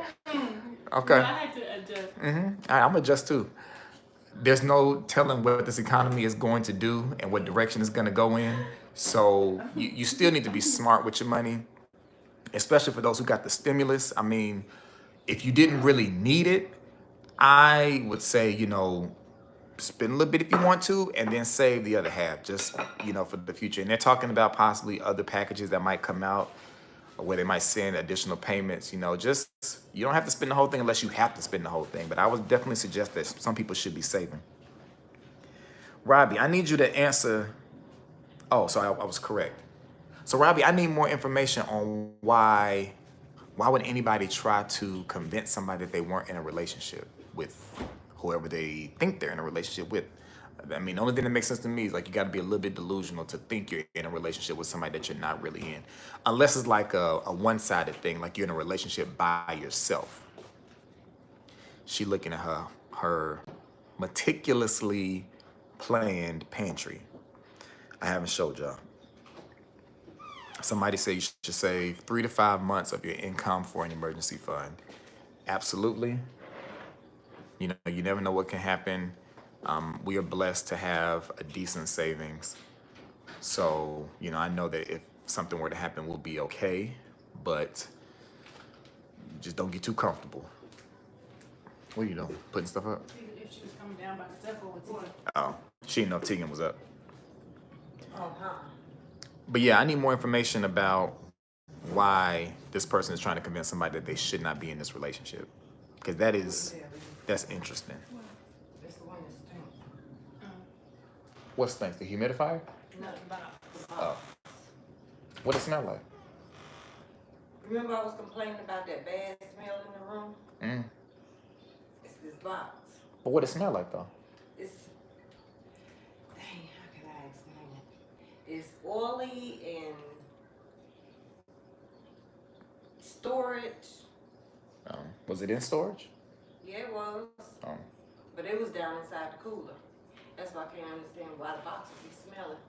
Okay. I had to adjust. All right, I'm adjust too. There's no telling what this economy is going to do and what direction it's going to go in. So you still need to be smart with your money, especially for those who got the stimulus. I mean, if you didn't really need it, I would say, spend a little bit if you want to, and then save the other half just, for the future. And they're talking about possibly other packages that might come out where they might send additional payments, you don't have to spend the whole thing unless you have to spend the whole thing. But I would definitely suggest that some people should be saving. Robbie, I need you to answer. Oh, so I was correct. So Robbie, I need more information on why would anybody try to convince somebody that they weren't in a relationship with whoever they think they're in a relationship with. I mean, the only thing that makes sense to me is like you got to be a little bit delusional to think you're in a relationship with somebody that you're not really in. Unless it's like a one-sided thing, like you're in a relationship by yourself. She looking at her meticulously planned pantry. I haven't showed y'all. Somebody said you should save 3 to 5 months of your income for an emergency fund. Absolutely. You know, you never know what can happen. We are blessed to have a decent savings. So, you know, I know that if something were to happen, we'll be okay, but just don't get too comfortable. What are you doing? Putting stuff up? If she was coming down by herself or with Tia. Oh, she didn't know Tegan was up. Oh, huh. But yeah, I need more information about why this person is trying to convince somebody that they should not be in this relationship. Because that's interesting. That's the one that stinks. What stinks? The humidifier? Nothing about Oh. What does it smell like? Remember I was complaining about that bad smell in the room? Mm. It's this box. But what does it smell like though? It's, dang, how can I explain it? It's oily and storage. Was it in storage? Yeah, it was. Oh. But it was down inside the cooler. That's why I can't understand why the box would be smelling.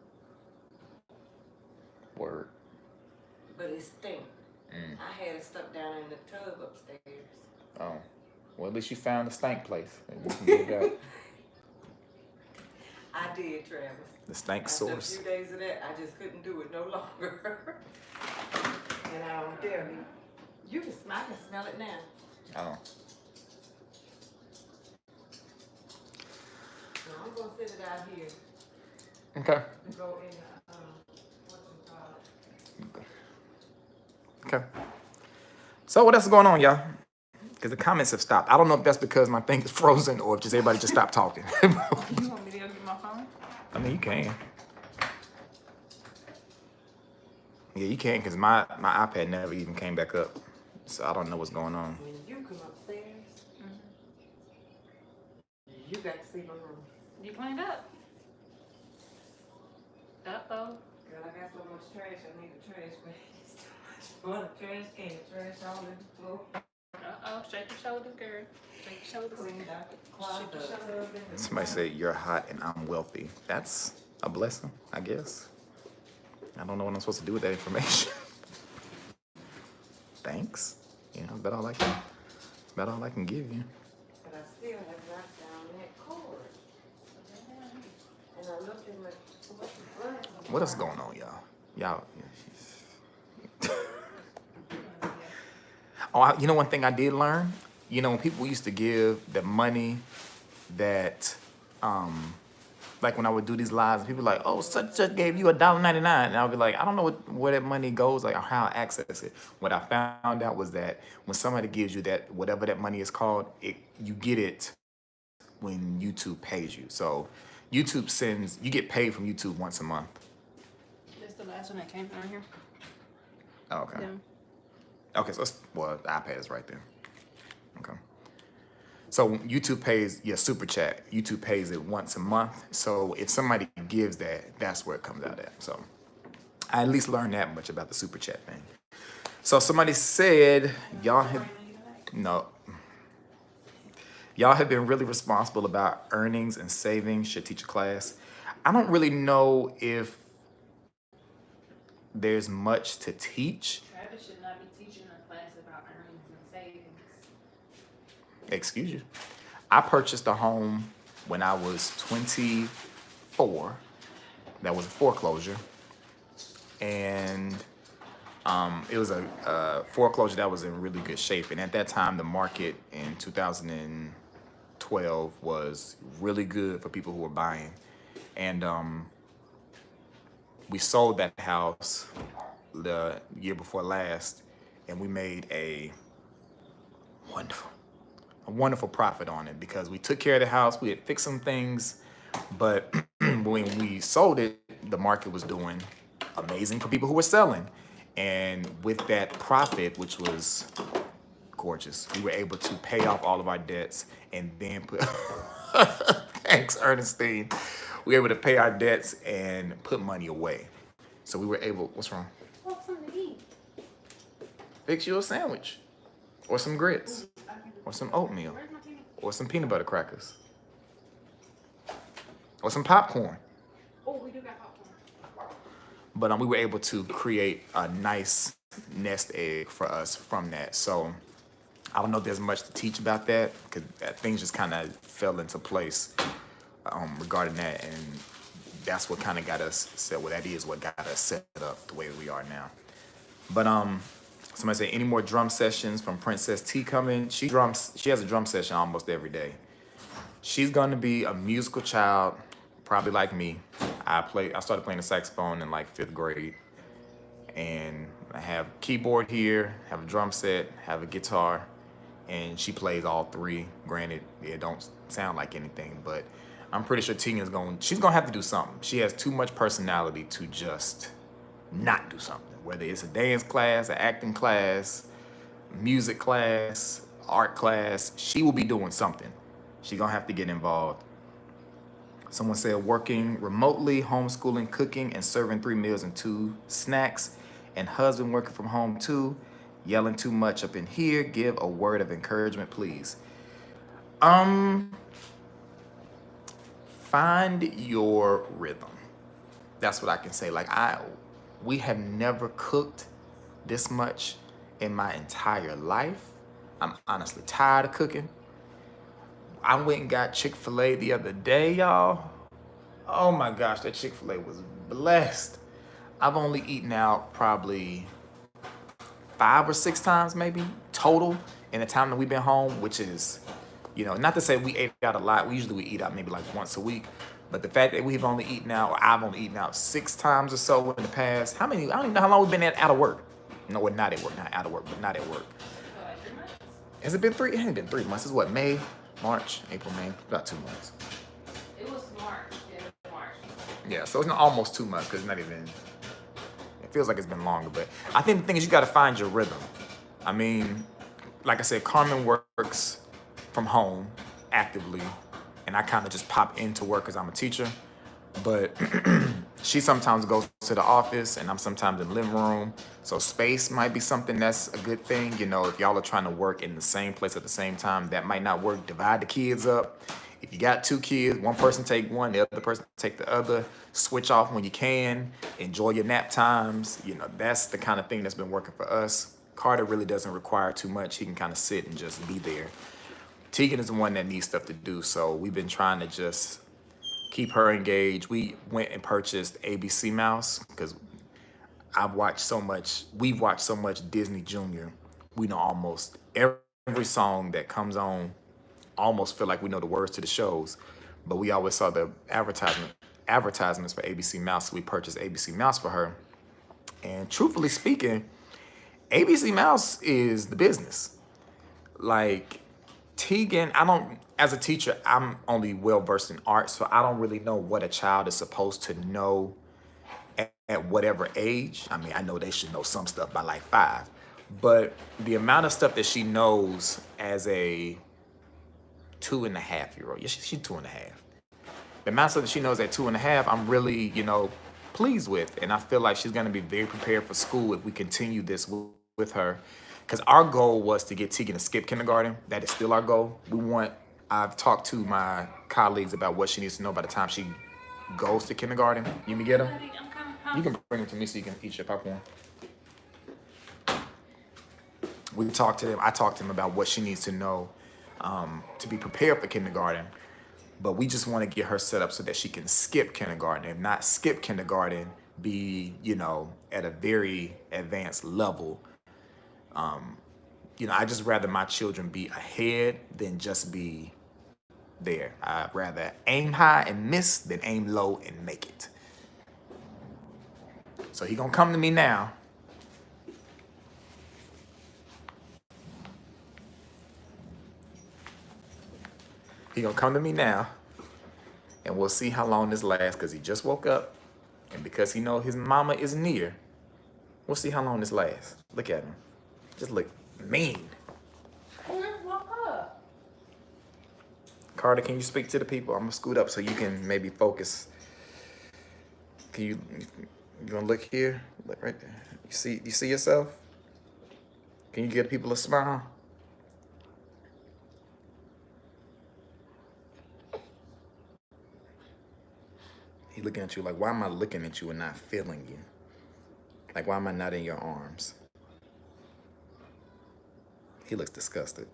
Word. But it stink. Mm. I had it stuck down in the tub upstairs. Oh. Well, at least you found the stank place. And you can get it out. I did, Travis. The stank After source. a few days of that, I just couldn't do it no longer. And I don't dare you. You can smell, I can smell it now. Oh. So I'm gonna sit it out here Okay. to go in what you call it. Okay. So what else is going on, y'all? Because the comments have stopped. I don't know if that's because my thing is frozen or if just everybody just stopped talking. You want me to go get my phone? I mean, you can. Yeah, you can, because my iPad never even came back up. So I don't know what's going on. When you come upstairs, you got to see my room. You cleaned up. Uh-oh. Girl, I got so much trash, I need a trash bag. It's too much for the trash can. Trash all in the floor. Uh-oh. Shake your shoulders, girl. Shake your shoulders. Cleaned out the closet. Somebody said you're hot and I'm wealthy. That's a blessing, I guess. I don't know what I'm supposed to do with that information. Thanks. You know, about all I can give you. But I still have knocked down that cord. And I looked in the What else going on, y'all? Y'all. Oh, you know one thing I did learn? You know, when people used to give the money that, like when I would do these lives, people were like, oh, such and such gave you $1.99. And I would be like, I don't know where that money goes, like how I access it. What I found out was that when somebody gives you that, whatever that money is called, you get it when YouTube pays you. So YouTube you get paid from YouTube once a month. That's the last one that came from here. Oh, okay. Yeah. Okay, so the iPad is right there. Okay. So YouTube pays your super chat. YouTube pays it once a month. So if somebody gives that, that's where it comes out at. So I at least learned that much about the super chat thing. So somebody said y'all have been really responsible about earnings and savings. Should teach a class. I don't really know if there's much to teach. Travis should not be teaching a class about earnings and savings. Excuse you. I purchased a home when I was 24. That was a foreclosure. And it was a foreclosure that was in really good shape. And at that time, the market in 2012 was really good for people who were buying. And we sold that house the year before last, and we made a wonderful profit on it because we took care of the house. We had fixed some things, but when we sold it, the market was doing amazing for people who were selling. And with that profit, which was gorgeous, we were able to pay off all of our debts and then put, thanks, Ernestine. We were able to pay our debts and put money away. So we were able, what's wrong? Want something to eat? Fix you a sandwich or some grits or some oatmeal Where's my TV? or some peanut butter crackers. or some popcorn. Oh, we do got popcorn. But we were able to create a nice nest egg for us from that. So I don't know if there's much to teach about that, because things just kind of fell into place regarding that, and that's what kind of got us set. Well, that is what got us set up the way we are now. But somebody said, any more drum sessions from Princess T coming? She drums. She has a drum session almost every day. She's gonna be a musical child, probably like me. I started playing the saxophone in like 5th grade, and I have a keyboard here, have a drum set, have a guitar, and she plays all 3. Granted, it don't sound like anything, but I'm pretty sure she's gonna have to do something. She has too much personality to just not do something. Whether it's a dance class, an acting class, music class, art class, she will be doing something. She's gonna have to get involved. Someone said working remotely, homeschooling, cooking, and serving 3 meals and 2 snacks, and husband working from home too. Yelling too much up in here. Give a word of encouragement, please. Find your rhythm. That's what I can say. We have never cooked this much in my entire life. I'm honestly tired of cooking. I went and got Chick-fil-A the other day, y'all. Oh my gosh, that Chick-fil-A was blessed. I've only eaten out probably 5 or 6 times maybe total in the time that we've been home, which is, not to say we ate out a lot. We usually eat out maybe like once a week. But the fact that I've only eaten out 6 times or so in the past. I don't even know how long we've been out of work. No, we're not at work, not out of work, but not at work. Has it been 3? It hasn't been 3 months. It's what, May, March, April, May, about 2 months. It was March. Yeah, it was March. Yeah, so it's not almost 2 months, because it's not even, it feels like it's been longer. But I think the thing is, you got to find your rhythm. I mean, like I said, Carmen works from home actively, and I kind of just pop into work because I'm a teacher. But she sometimes goes to the office, and I'm sometimes in the living room. So space might be something that's a good thing. If y'all are trying to work in the same place at the same time, that might not work. Divide the kids up. If you got 2 kids, one person take one, the other person take the other. Switch off when you can. Enjoy your nap times. That's the kind of thing that's been working for us. Carter really doesn't require too much. He can kind of sit and just be there. Tegan is the one that needs stuff to do, so we've been trying to just keep her engaged. We went and purchased ABC Mouse because we've watched so much Disney Junior. We know almost every song that comes on, almost feel like we know the words to the shows, but we always saw the advertisements for ABC Mouse, so we purchased ABC Mouse for her. And truthfully speaking, ABC Mouse is the business. Like, Tegan, as a teacher, I'm only well versed in art, so I don't really know what a child is supposed to know at whatever age. I mean, I know they should know some stuff by like 5, but the amount of stuff that she knows as a 2.5-year-old, she's 2.5. The amount of stuff that she knows at 2.5, I'm really, pleased with, and I feel like she's gonna be very prepared for school if we continue this with her. Because our goal was to get Tegan to skip kindergarten. That is still our goal. I've talked to my colleagues about what she needs to know by the time she goes to kindergarten. You can get them? You can bring them to me so you can eat your popcorn. I talked to them about what she needs to know to be prepared for kindergarten. But we just want to get her set up so that she can skip kindergarten. If not skip kindergarten, be, at a very advanced level. I just rather my children be ahead than just be there. I'd rather aim high and miss than aim low and make it. So he gonna come to me now. He gonna come to me now, and we'll see how long this lasts, because he just woke up, and because he know his mama is near, we'll see how long this lasts. Look at him. Just look mean. Carter, can you speak to the people? I'm gonna scoot up so you can maybe focus. Can you wanna look here? Look right there. You see yourself? Can you give people a smile? He looking at you like, why am I looking at you and not feeling you? Like, why am I not in your arms? He looks disgusted.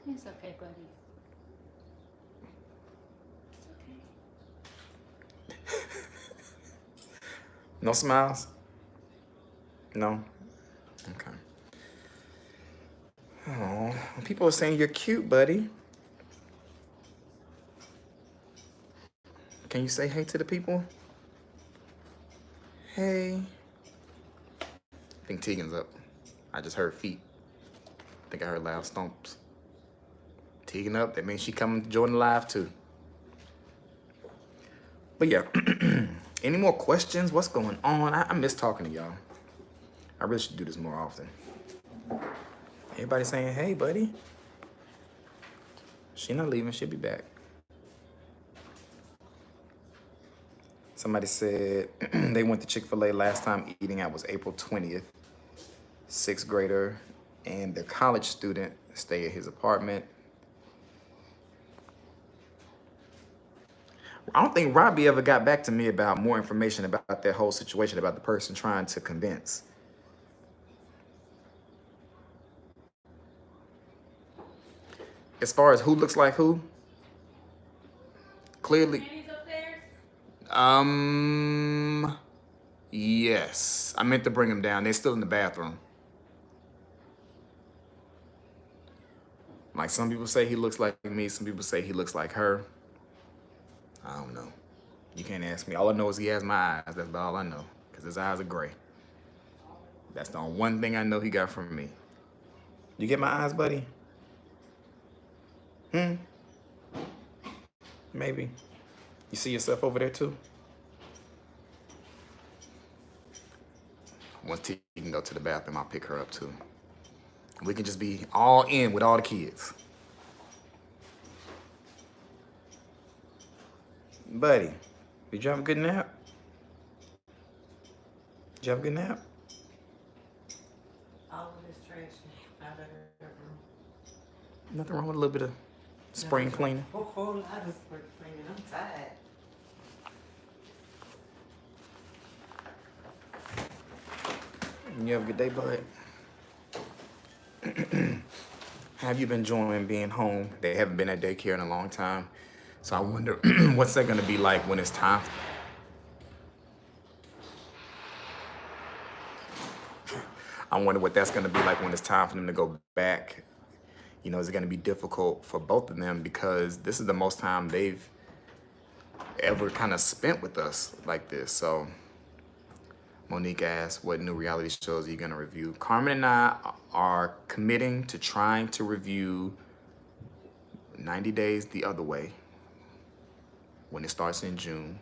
It's okay, buddy. It's okay. No smiles? No? Okay. Oh, people are saying you're cute, buddy. Can you say hey to the people? Hey. I think Tegan's up. I just heard feet. I think I heard loud stomps. Tegan up, that means she coming to join the live too. But yeah, any more questions? What's going on? I miss talking to y'all. I really should do this more often. Everybody saying, hey, buddy. She not leaving, she'll be back. Somebody said they went to Chick-fil-A last time eating out was April 20th. 6th grader and the college student stay at his apartment. I don't think Robbie ever got back to me about more information about that whole situation, about the person trying to convince. As far as who looks like who, clearly, yes. I meant to bring them down. They're still in the bathroom. Like, some people say he looks like me, some people say he looks like her. I don't know. You can't ask me. All I know is he has my eyes. That's about all I know, because his eyes are gray. That's the only one thing I know he got from me. You get my eyes, buddy? Maybe. You see yourself over there too? Once T can go to the bathroom, I'll pick her up too. We can just be all in with all the kids. Buddy, did you have a good nap? Did you have a good nap? All of this trash out of her room. Nothing wrong with a little bit of spring cleaning. A whole lot of spring cleaning. I'm tired. You have a good day, bud. Have you been enjoying being home? They haven't been at daycare in a long time. So I wonder what's that gonna be like when it's time. I wonder what that's gonna be like when it's time for them to go back. You know, is it gonna be difficult for both of them, because this is the most time they've ever kind of spent with us like this. So Monique asked, what new reality shows are you gonna review? Carmen and I are committing to trying to review 90 Days the Other Way when it starts in June.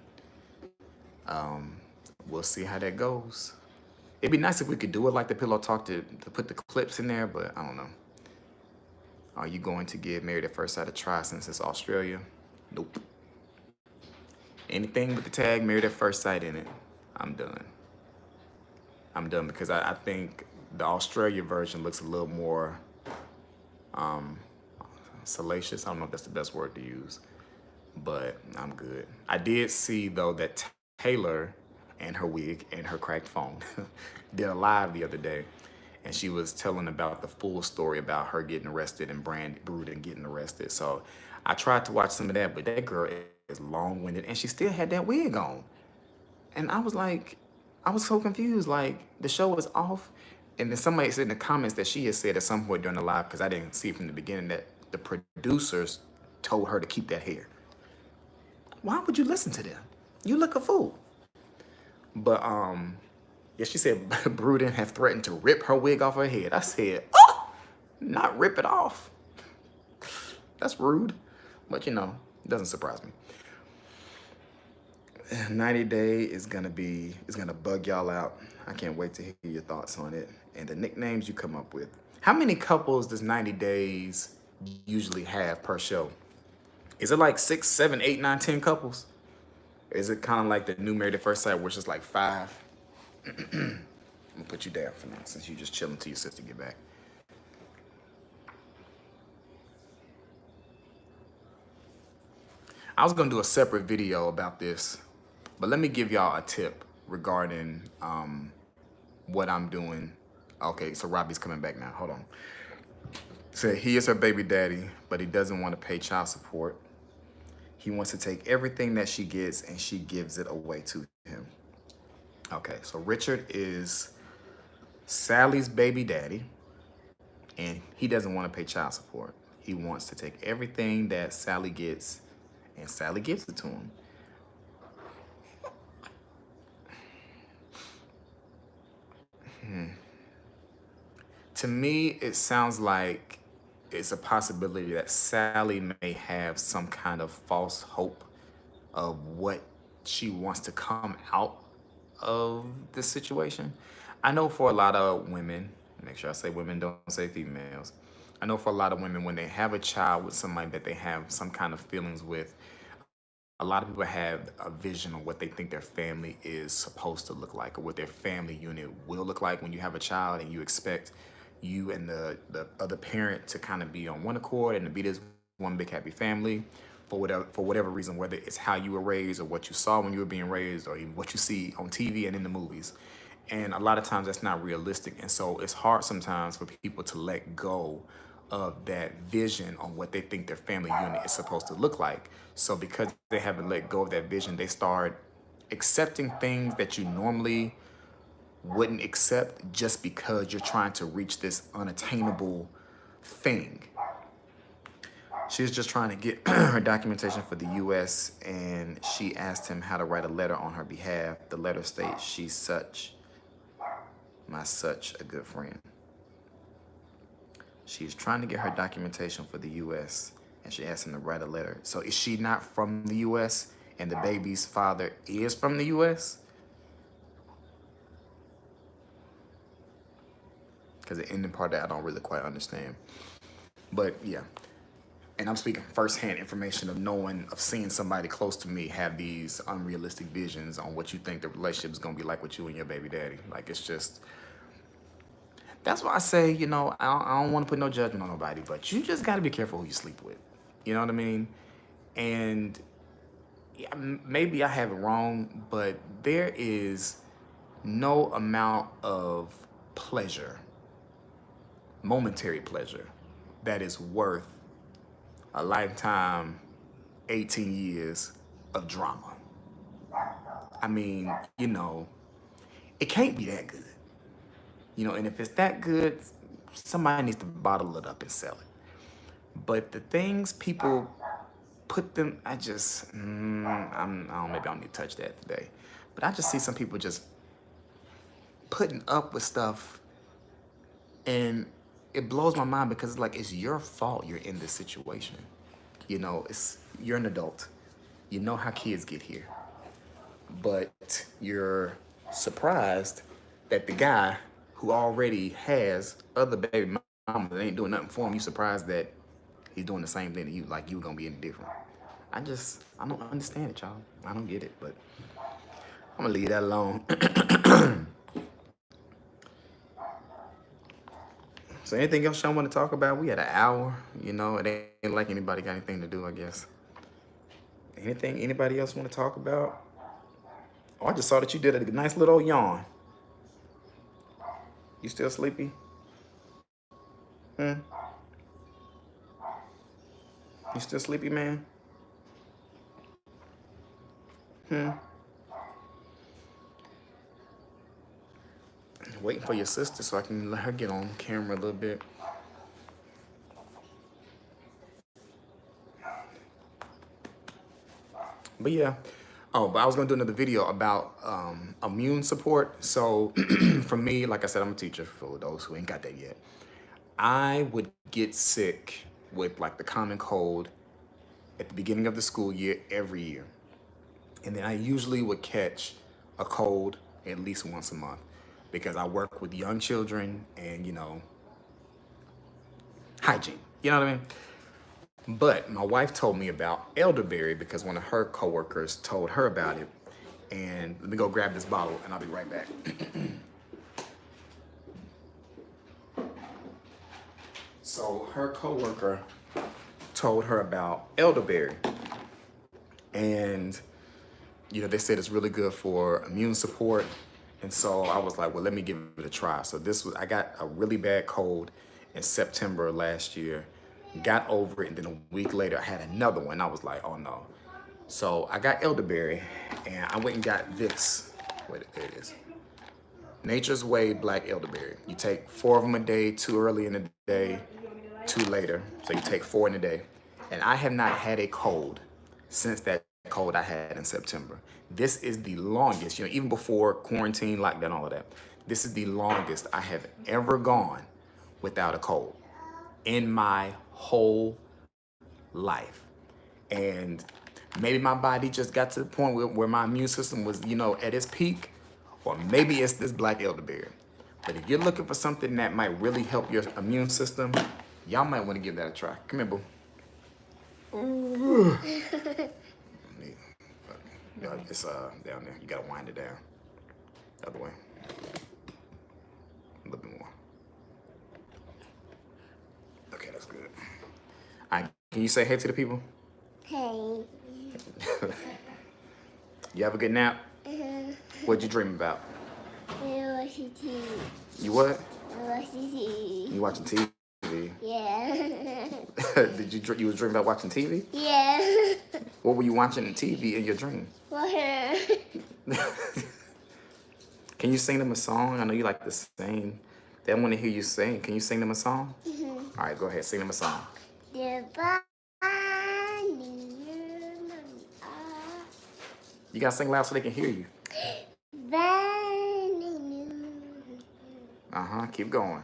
We'll see how that goes. It'd be nice if we could do it like the Pillow Talk to put the clips in there, but I don't know. Are you going to give Married at First Sight a try since it's Australia? Nope. Anything with the tag Married at First Sight in it, I'm done. I'm done, because I think the Australia version looks a little more salacious. I don't know if that's the best word to use, but I'm good. I did see, though, that Taylor and her wig and her cracked phone did a live the other day, and she was telling about the full story about her getting arrested and Bruden getting arrested. So I tried to watch some of that, but that girl is long-winded, and she still had that wig on. And I was like, I was so confused, like, the show was off. And then somebody said in the comments that she had said at some point during the live, because I didn't see from the beginning, that the producers told her to keep that hair. Why would you listen to them? You look a fool. But yeah, she said Bruden have threatened to rip her wig off her head. I said, oh, not rip it off. That's rude. But you know, it doesn't surprise me. 90 Day is gonna bug y'all out. I can't wait to hear your thoughts on it and the nicknames you come up with. How many couples does 90 Days usually have per show? Is it like 6, 7, 8, 9, 10 couples? Is it kind of like the new Married at First Sight, which is like 5? I'm gonna put you down for now, since you just chilling till your sister get back. I was gonna do a separate video about this, but let me give y'all a tip regarding what I'm doing. Okay, so Robbie's coming back now. Hold on. So he is her baby daddy, but he doesn't want to pay child support. He wants to take everything that she gets and she gives it away to him. Okay, so Richard is Sally's baby daddy, and he doesn't want to pay child support. He wants to take everything that Sally gets, and Sally gives it to him. To me, it sounds like it's a possibility that Sally may have some kind of false hope of what she wants to come out of this situation. I know for a lot of women, make sure I say women, don't say females. I know for a lot of women, when they have a child with somebody that they have some kind of feelings with, a lot of people have a vision of what they think their family is supposed to look like, or what their family unit will look like when you have a child, and you expect you and the other parent to kind of be on one accord and to be this one big happy family for whatever reason, whether it's how you were raised or what you saw when you were being raised or even what you see on TV and in the movies. And a lot of times that's not realistic. And so it's hard sometimes for people to let go of that vision on what they think their family unit is supposed to look like. So because they haven't let go of that vision, they start accepting things that you normally wouldn't accept just because you're trying to reach this unattainable thing. She's just trying to get her documentation for the US, and she asked him how to write a letter on her behalf. The letter states, she's such a good friend. She's trying to get her documentation for the US, and she asked him to write a letter. So is she not from the US and the baby's father is from the US? Because the ending part that I don't really quite understand. But yeah. And I'm speaking firsthand information of knowing, of seeing somebody close to me have these unrealistic visions on what you think the relationship is going to be like with you and your baby daddy. Like, it's just, that's why I say, you know, I don't want to put no judgment on nobody, but you just got to be careful who you sleep with. You know what I mean? And yeah, maybe I have it wrong, but there is no amount of pleasure, momentary pleasure, that is worth a lifetime, 18 years of drama. I mean, you know, it can't be that good. You know, and if it's that good, somebody needs to bottle it up and sell it. But the things people put them, I just, maybe I don't need to touch that today. But I just see some people just putting up with stuff, and it blows my mind because it's like, it's your fault you're in this situation. You know, you're an adult. You know how kids get here. But you're surprised that the guy who already has other baby mamas that ain't doing nothing for him, you surprised that he's doing the same thing to you, like you gonna be any different. I don't understand it, y'all. I don't get it, but I'm gonna leave that alone. So anything else y'all want to talk about? We had an hour, you know, it ain't like anybody got anything to do, I guess. Anything anybody else want to talk about? Oh, I just saw that you did a nice little yawn. You still sleepy? You still sleepy, man? Waiting for your sister so I can let her get on camera a little bit. But yeah. Oh, but I was gonna do another video about immune support. So for me, like I said, I'm a teacher for those who ain't got that yet. I would get sick with like the common cold at the beginning of the school year every year. And then I usually would catch a cold at least once a month because I work with young children and, you know, hygiene, you know what I mean? But my wife told me about elderberry because one of her coworkers told her about it. And let me go grab this bottle and I'll be right back. So her coworker told her about elderberry. And, you know, they said it's really good for immune support. And so I was like, well, let me give it a try. So I got a really bad cold in September last year, got over it, and then a week later I had another one. I was like, oh no. So I got elderberry, and I went and got this. Wait, there it is. Nature's Way Black Elderberry. You take 4 of them a day, 2 early in the day, 2 later. So you take 4 in a day. And I have not had a cold since that cold I had in September. This is the longest, you know, even before quarantine, lockdown, all of that. This is the longest I have ever gone without a cold in my whole life. And maybe my body just got to the point where my immune system was, you know, at its peak, or maybe it's this black elderberry. But if you're looking for something that might really help your immune system, y'all might want to give that a try. Come here, boo. Yeah, it's down there. You gotta wind it down. The other way. A little bit more. Okay, that's good. All right, can you say hey to the people? Hey. You have a good nap? What'd you dream about? I watching TV. You what? I watching TV. You watching TV? Yeah. You was dreaming about watching TV? Yeah. What were you watching on TV in your dream? Water. Can you sing them a song? I know you like to sing. They want to hear you sing. Can you sing them a song? All right, go ahead. Sing them a song. You got to sing loud so they can hear you. Uh-huh. Keep going.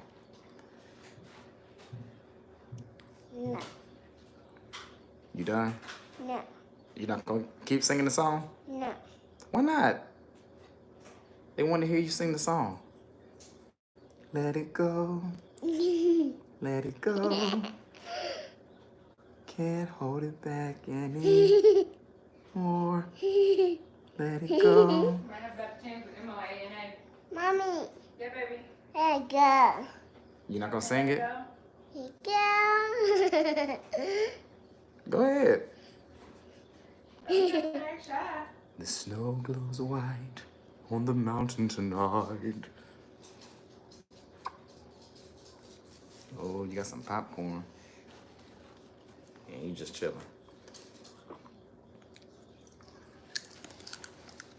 No. You done? No. You not going to keep singing the song? No. Why not? They want to hear you sing the song. Let it go. Let it go. Can't hold it back anymore. Let it go. Mommy. Yeah, baby. There you go. You not going to sing it? Here you go. Go ahead. Shy. The snow glows white on the mountain tonight. Oh, you got some popcorn. And you just chilling.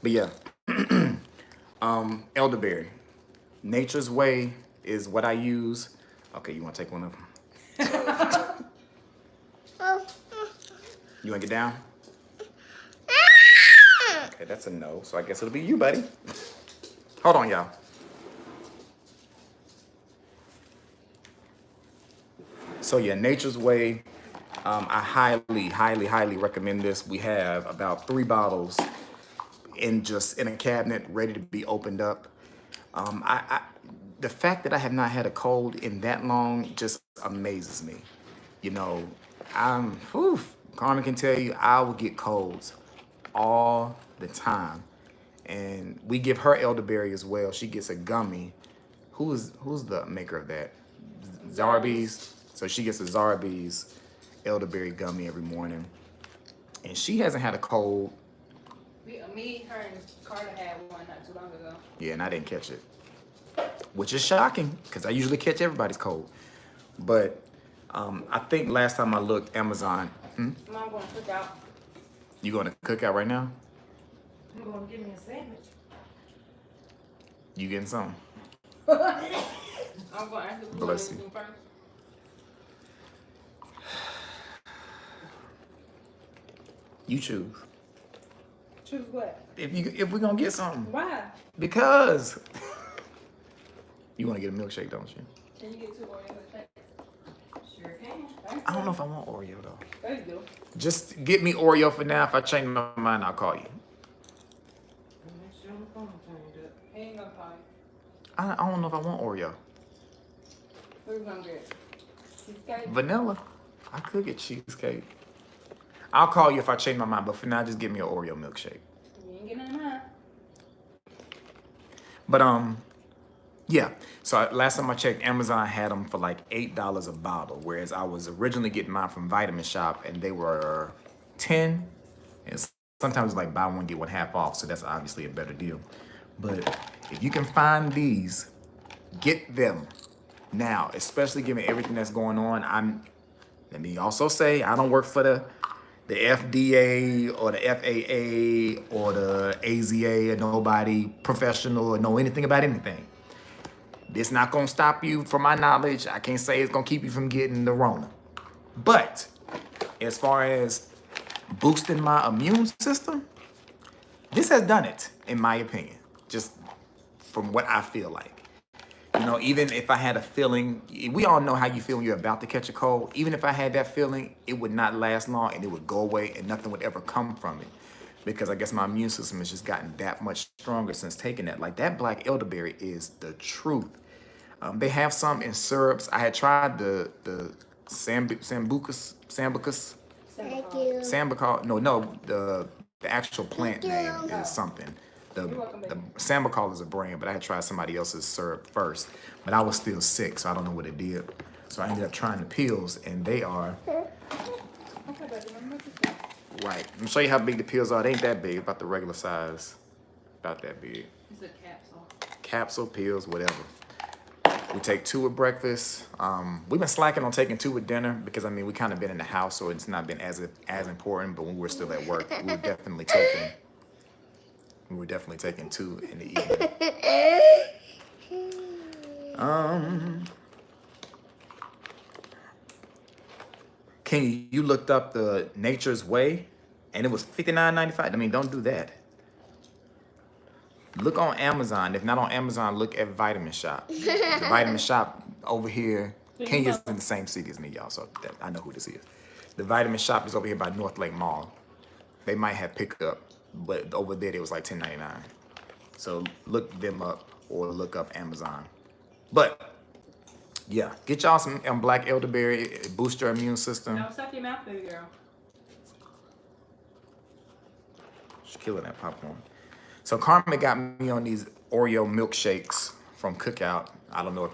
But yeah, elderberry. Nature's Way is what I use. Okay, you want to take one of them? You want to get down? Okay, that's a no. So I guess it'll be you, buddy. Hold on, y'all. So yeah, Nature's Way. I highly recommend this. We have about 3 bottles in a cabinet ready to be opened up. The fact that I have not had a cold in that long just amazes me. You know, Carmen can tell you I will get colds all the time. And we give her elderberry as well. She gets a gummy. Who's the maker of that? Zarbee's. So she gets a Zarbee's elderberry gummy every morning. And she hasn't had a cold. Me, her, and Carter had one not too long ago. Yeah, and I didn't catch it. Which is shocking, because I usually catch everybody's cold. But I think last time I looked, Amazon. Mom going to cook out. You going to cook out right now? You gonna give me a sandwich? You getting some? I'm going to ask you Bless you. first. You choose. Choose what? If we're gonna get something. Why? Because you wanna get a milkshake, don't you? Can you get 2 Oreo milkshakes? Sure can. I don't know if I want Oreo though. There you go. Just get me Oreo for now. If I change my mind, I'll call you. Make sure the phone turned up. He ain't gonna call you. I don't know if I want Oreo. What you gonna get? Cheesecake? Vanilla. I could get cheesecake. I'll call you if I change my mind, but for now, just give me an Oreo milkshake. You ain't getting none. But yeah. So last time I checked, Amazon had them for like $8 a bottle, whereas I was originally getting mine from Vitamin Shop, and they were 10. And sometimes it's like buy one, get one half off. So that's obviously a better deal. But if you can find these, get them now, especially given everything that's going on. Let me also say, I don't work for the FDA or the FAA or the AZA or nobody professional or know anything about anything. It's not gonna stop you from my knowledge. I can't say it's gonna keep you from getting the Rona. But as far as boosting my immune system, this has done it, in my opinion, just from what I feel like. You know, even if I had a feeling, we all know how you feel when you're about to catch a cold. Even if I had that feeling, it would not last long and it would go away and nothing would ever come from it. Because I guess my immune system has just gotten that much stronger since taking that. Like that black elderberry is the truth. They have some in syrups. I had tried the sambucus. Thank you. The actual plant name is something. The Sambucol is a brand, but I had tried somebody else's syrup first. But I was still sick, so I don't know what it did. So I ended up trying the pills, and they are right. Let me show you how big the pills are. They ain't that big, about the regular size, about that big. It's a capsule. Capsule, pills, whatever. We take 2 at breakfast. We've been slacking on taking 2 at dinner because I mean we kind of been in the house, so it's not been as important. But when we were still at work, we were definitely taking 2 in the evening. Kenny, you looked up the Nature's Way, and it was $59.95. I mean, don't do that. Look on Amazon. If not on Amazon, look at Vitamin Shop. The Vitamin Shop over here. Kenya's in the same city as me, y'all, so I know who this is. The Vitamin Shop is over here by North Lake Mall. They might have pickup, but over there it was like $10.99. So look them up or look up Amazon. But yeah, get y'all some black elderberry. It boosts your immune system. Don't suck your mouth, baby girl. She's killing that popcorn. So Carmen got me on these Oreo milkshakes from Cookout. I don't know if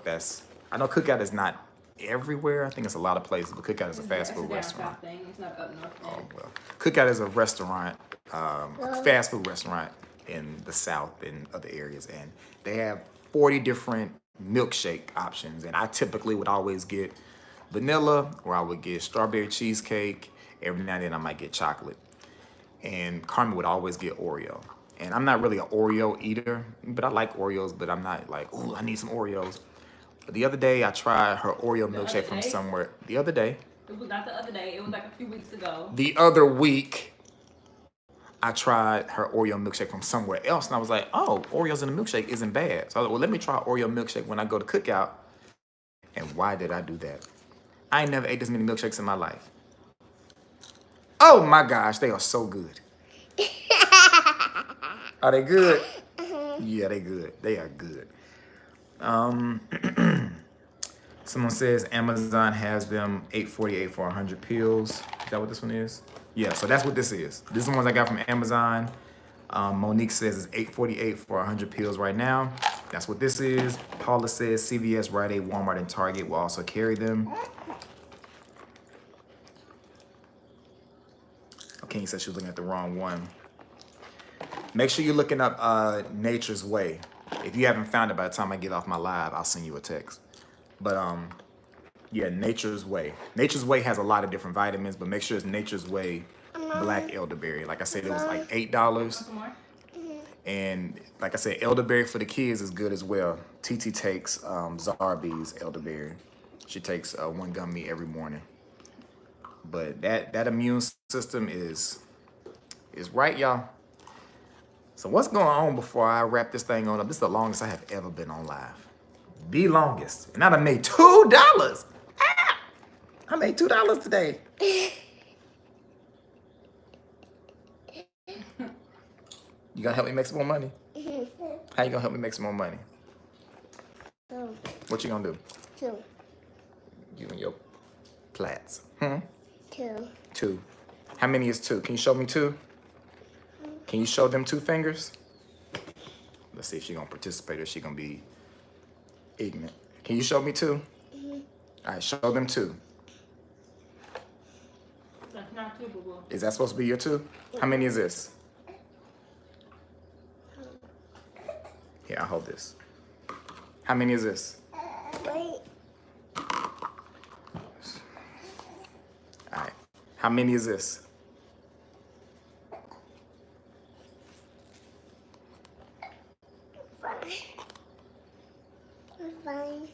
I know Cookout is not everywhere. I think it's a lot of places, but Cookout is a fast food restaurant. It's not up north. Oh, well. Cookout is a restaurant, fast food restaurant in the South and other areas. And they have 40 different milkshake options. And I typically would always get vanilla, or I would get strawberry cheesecake. Every now and then I might get chocolate. And Carmen would always get Oreo. And I'm not really an Oreo eater, but I like Oreos, but I'm not like, ooh, I need some Oreos. But the other day, I tried her Oreo milkshake from somewhere. The other day. It was not the other day. It was like a few weeks ago. The other week, I tried her Oreo milkshake from somewhere else. And I was like, oh, Oreos in a milkshake isn't bad. So I was like, well, let me try Oreo milkshake when I go to Cookout. And why did I do that? I ain't never ate this many milkshakes in my life. Oh my gosh, they are so good. Are they good? Yeah, they good. They are good. Someone says Amazon has them $8.48 for 100 pills. Is that what this one is? Yeah, so that's what this is. This is the ones I got from Amazon. Monique says it's $8.48 for 100 pills right now. That's what this is. Paula says CVS, Rite Aid, Walmart, and Target will also carry them. Okay, you said she was looking at the wrong one. Make sure you're looking up Nature's Way. If you haven't found it by the time I get off my live, I'll send you a text. But yeah, Nature's Way. Nature's Way has a lot of different vitamins, but make sure it's Nature's Way black elderberry. Like I said, it was like $8. And like I said, elderberry for the kids is good as well. TT takes Zarbee's elderberry. She takes one gummy every morning. But that immune system is right, y'all. So what's going on before I wrap this thing on up? This is the longest I have ever been on live. The longest. And I done made $2. Ah! I made $2 today. You gonna help me make some more money? How you gonna help me make some more money? What you gonna do? 2. You and your plats. 2. 2. How many is 2? Can you show me 2? Can you show them 2 fingers? Let's see if she's gonna participate or she's gonna be ignorant. Can you show me 2? All right, show them 2. Not two, boo boo. Is that supposed to be your 2? How many is this? Here, I'll hold this. How many is this? Wait. All right. How many is this? Fine.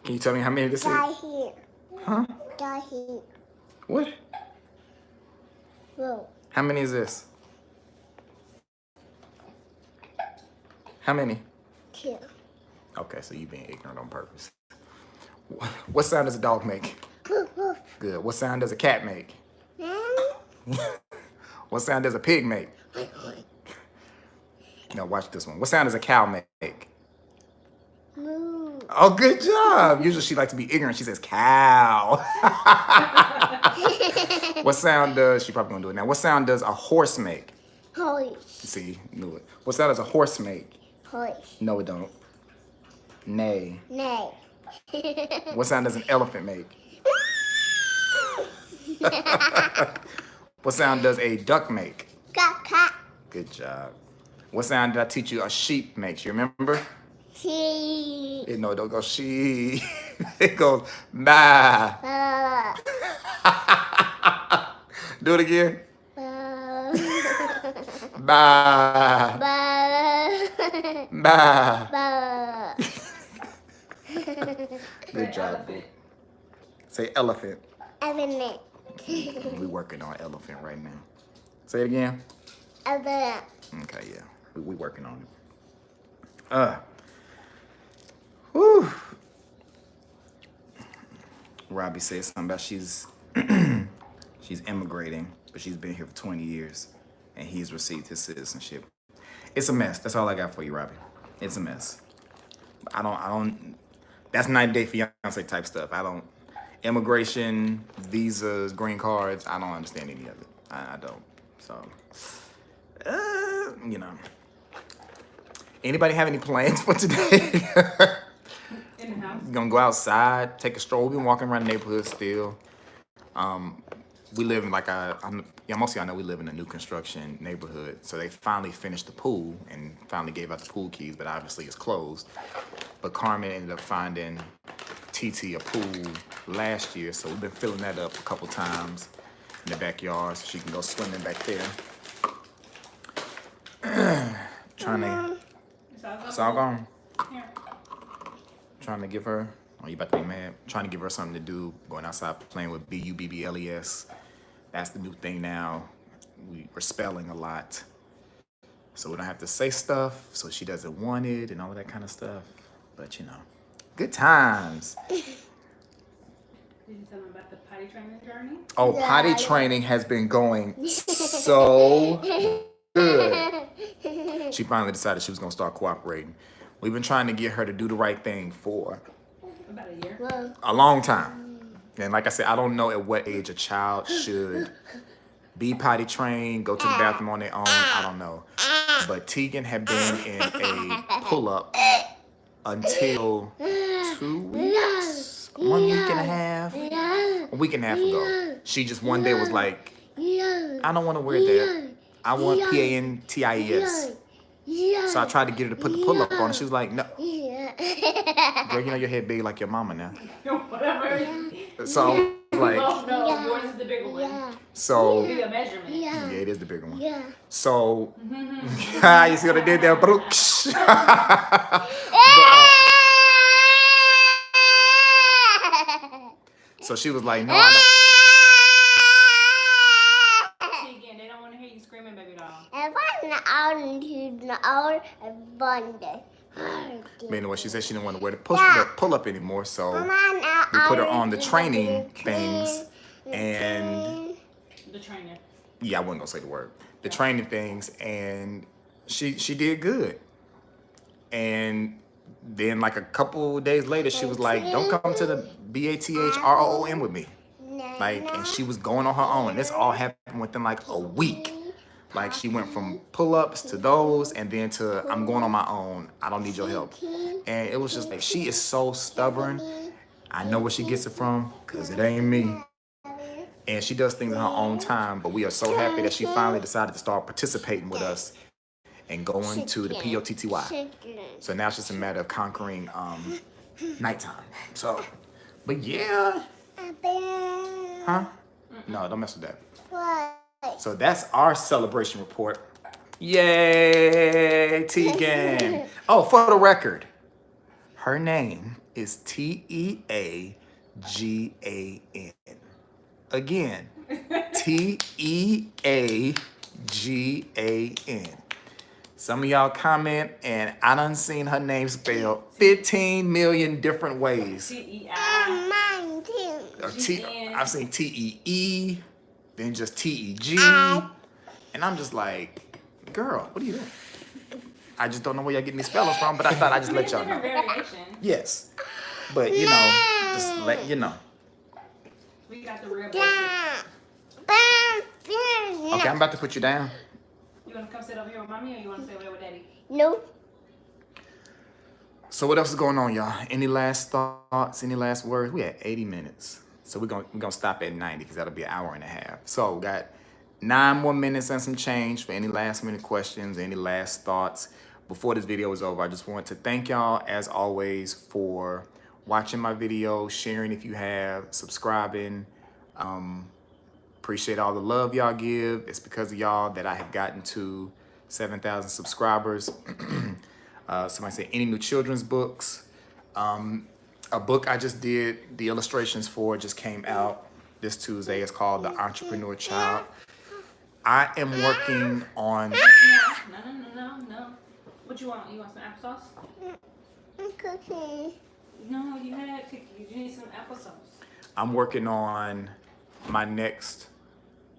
Can you tell me how many this is? Die here. Huh? Die here. What? Whoa. How many is this? How many? 2. Okay, so you being ignorant on purpose. What sound does a dog make? Woof, woof. Good. What sound does a cat make? Mommy. What sound does a pig make? Now watch this one. What sound does a cow make? Moo. Oh, good job. Usually she likes to be ignorant. She says cow. What sound does, she probably gonna do it now. What sound does a horse make? Horse. See, knew it. What sound does a horse make? Horse. No, it don't. Neigh. Nay. What sound does an elephant make? What sound does a duck make? Cat, cat. Good job. What sound did I teach you a sheep makes? You remember? She. No, it don't go she. It goes bah. Do it again. Bah. Bah. Good job. Boo. Say elephant. Elephant. We working on elephant right now. Say it again. Elephant. Okay, yeah. We working on it. Whew. Robbie said something about she's immigrating, but she's been here for 20 years, and he's received his citizenship. It's a mess. That's all I got for you, Robbie. It's a mess. I don't. That's 90-day fiance type stuff. Immigration, visas, green cards. I don't understand any of it. I don't. So, you know. Anybody have any plans for today? In the house. Gonna go outside, take a stroll. We've been walking around the neighborhood still. We live in most of y'all know we live in a new construction neighborhood. So they finally finished the pool and finally gave out the pool keys, but obviously it's closed. But Carmen ended up finding TT a pool last year, so we've been filling that up a couple times in the backyard so she can go swimming back there. It's all gone. Here. Trying to give her, you about to be mad? Trying to give her something to do, going outside playing with BUBBLES. That's the new thing now. We're spelling a lot. So we don't have to say stuff, so she doesn't want it and all of that kind of stuff. But you know, good times. Did you tell them about the potty training journey? Oh, potty training has been going so good. She finally decided she was gonna start cooperating. We've been trying to get her to do the right thing for About a year. Whoa. a long time. And like I said, I don't know at what age a child should be potty trained, go to the bathroom on their own. I don't know. But Tegan had been in a pull-up until 2 weeks, 1 week and a half, a week and a half ago. She just one day was like, I don't want to wear that. I want PANTIES. So I tried to get her to put the pull-up on, and she was like, no. Girl, you know your head big like your mama now. Whatever. So, like, Well, no, yours is the bigger one. so, Give you a measurement. yeah, it is the bigger one. Yeah. So, you see what I did there? So she was like, no, I don't. See again, they don't want to hear you screaming, baby doll. Anyway, she said she didn't want to wear the pull-up anymore, so we put her on the training things, and The trainer. yeah, I wasn't gonna say the word. The training things, and she did good. And then like a couple days later, she was like, "Don't come to the BATHROOM with me." Like, and she was going on her own. This all happened within like a week. Like, she went from pull-ups to those, and then to I'm going on my own. I don't need your help. And it was just like, she is so stubborn. I know where she gets it from, cause it ain't me. And she does things in her own time, but we are so happy that she finally decided to start participating with us and going to the POTTY. So now it's just a matter of conquering nighttime. So, but yeah. Huh? No, don't mess with that. What? So that's our celebration report. Yay, Tegan. Oh, for the record, her name is Teagan. Again, Teagan. Some of y'all comment, and I done seen her name spelled 15 million different ways. Mine too. Or I've seen Tee, then just Teg, and I'm just like, girl, what are you doing? I just don't know where y'all getting these spellings from, but I thought I'd just let y'all know. Yes, but you know, just let you know. We got the real basic. Okay, I'm about to put you down. You want to come sit over here with mommy, or you want to stay over there with daddy? No. So what else is going on, y'all? Any last thoughts? Any last words? We had 80 minutes. So we're gonna stop at 90 because that'll be an hour and a half. So we got 9 more minutes and some change for any last minute questions, any last thoughts. Before this video is over, I just want to thank y'all as always for watching my video, sharing if you have, subscribing. Appreciate all the love y'all give. It's because of y'all that I have gotten to 7,000 subscribers. Somebody said, any new children's books? A book I just did, the illustrations for just came out this Tuesday. It's called The Entrepreneur Child. I am working on... No. What you want? You want some applesauce? Cookie. No, you had cookie. You need some applesauce. I'm working on my next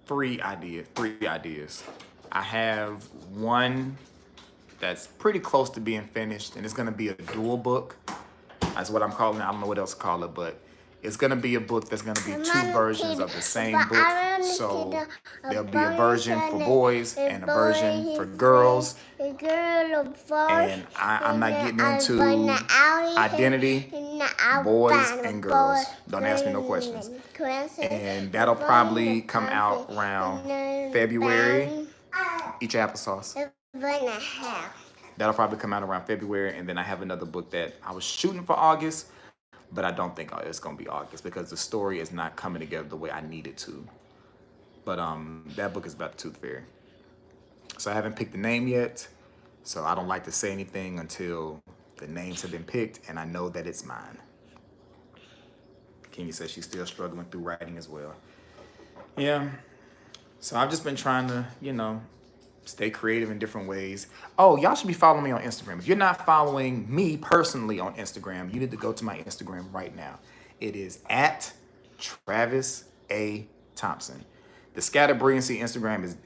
3 ideas. I have one that's pretty close to being finished, and it's gonna be a dual book. That's what I'm calling it. I don't know what else to call it, but it's gonna be a book that's gonna be 2 versions of the same book. So there'll be a version for boys and a version for girls. And I'm not getting into identity, boys and girls. Don't ask me no questions. And that'll probably come out around February. Eat your applesauce. That'll probably come out around February, and then I have another book that I was shooting for August, but I don't think it's gonna be August because the story is not coming together the way I need it to. But that book is about the Tooth Fairy. So I haven't picked the name yet, so I don't like to say anything until the names have been picked and I know that it's mine. Kenya says she's still struggling through writing as well. Yeah, so I've just been trying to, you know, stay creative in different ways. Oh, y'all should be following me on Instagram. If you're not following me personally on Instagram, you need to go to my Instagram right now. It is at Travis A. Thompson. The ScatterBrain Instagram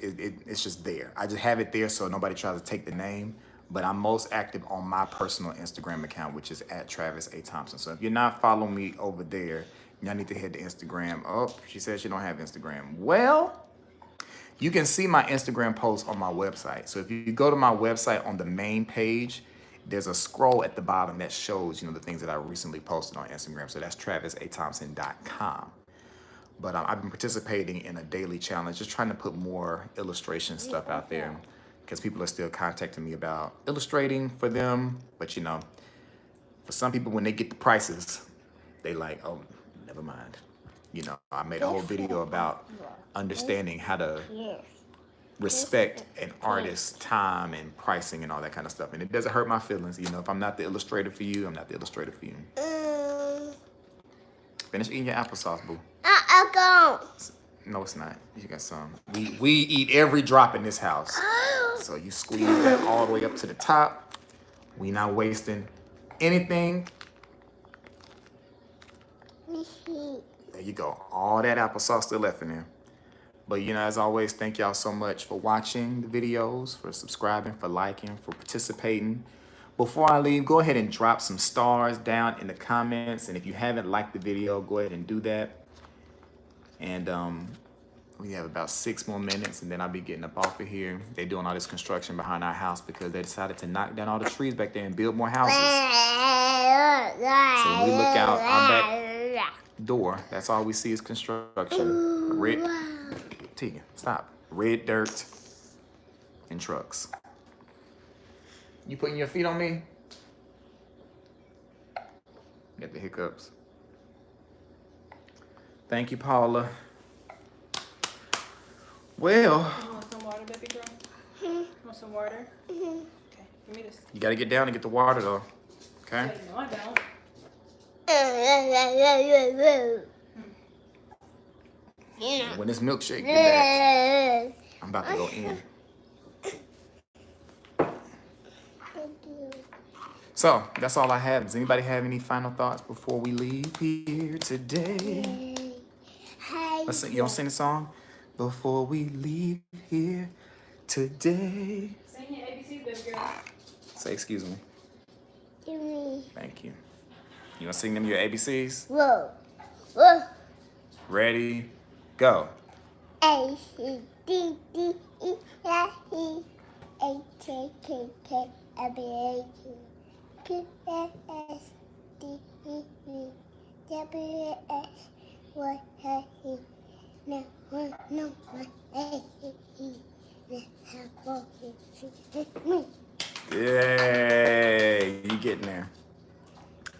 it's just there. I just have it there so nobody tries to take the name, but I'm most active on my personal Instagram account, which is at Travis A. Thompson. So if you're not following me over there, y'all need to head to Instagram. Oh, she says she don't have Instagram. Well, you can see my Instagram post on my website. So if you go to my website on the main page, there's a scroll at the bottom that shows, you know, the things that I recently posted on Instagram. So that's travisathompson.com. But I've been participating in a daily challenge, just trying to put more illustration stuff out there because people are still contacting me about illustrating for them. But, you know, for some people, when they get the prices, they like, oh, never mind. You know, I made a whole video about understanding how to respect an artist's time and pricing and all that kind of stuff. And it doesn't hurt my feelings. You know, if I'm not the illustrator for you, I'm not the illustrator for you. Finish eating your applesauce, boo. No, it's not. You got some. We eat every drop in this house. So you squeeze that all the way up to the top. We not wasting anything. There you go. All that applesauce still left in there. But, you know, as always, thank y'all so much for watching the videos, for subscribing, for liking, for participating. Before I leave, go ahead and drop some stars down in the comments. And if you haven't liked the video, go ahead and do that. And we have about 6 more minutes, and then I'll be getting up off of here. They're doing all this construction behind our house because they decided to knock down all the trees back there and build more houses. So when we look out our back door, that's all we see is construction. Red. Tegan, stop. Red dirt and trucks. You putting your feet on me? Get the hiccups. Thank you, Paula. Well, You want some water, baby girl? You want some water? Okay, give me this. you gotta get down and get the water though. Okay? Wait, no, I don't. When this milkshake get back, I'm about to go in. So that's all I have. Does anybody have any final thoughts before we leave here today? Let's sing. You don't sing the song? Before we leave here today. Sing your ABCs, baby girl. Say excuse me. Give me. Thank you. You wanna sing them your ABCs? Whoa. Whoa. Ready? Go. A C D D E F E A K K K L B A Q R S T U V W X Y Z. No A E. Yay! You getting there.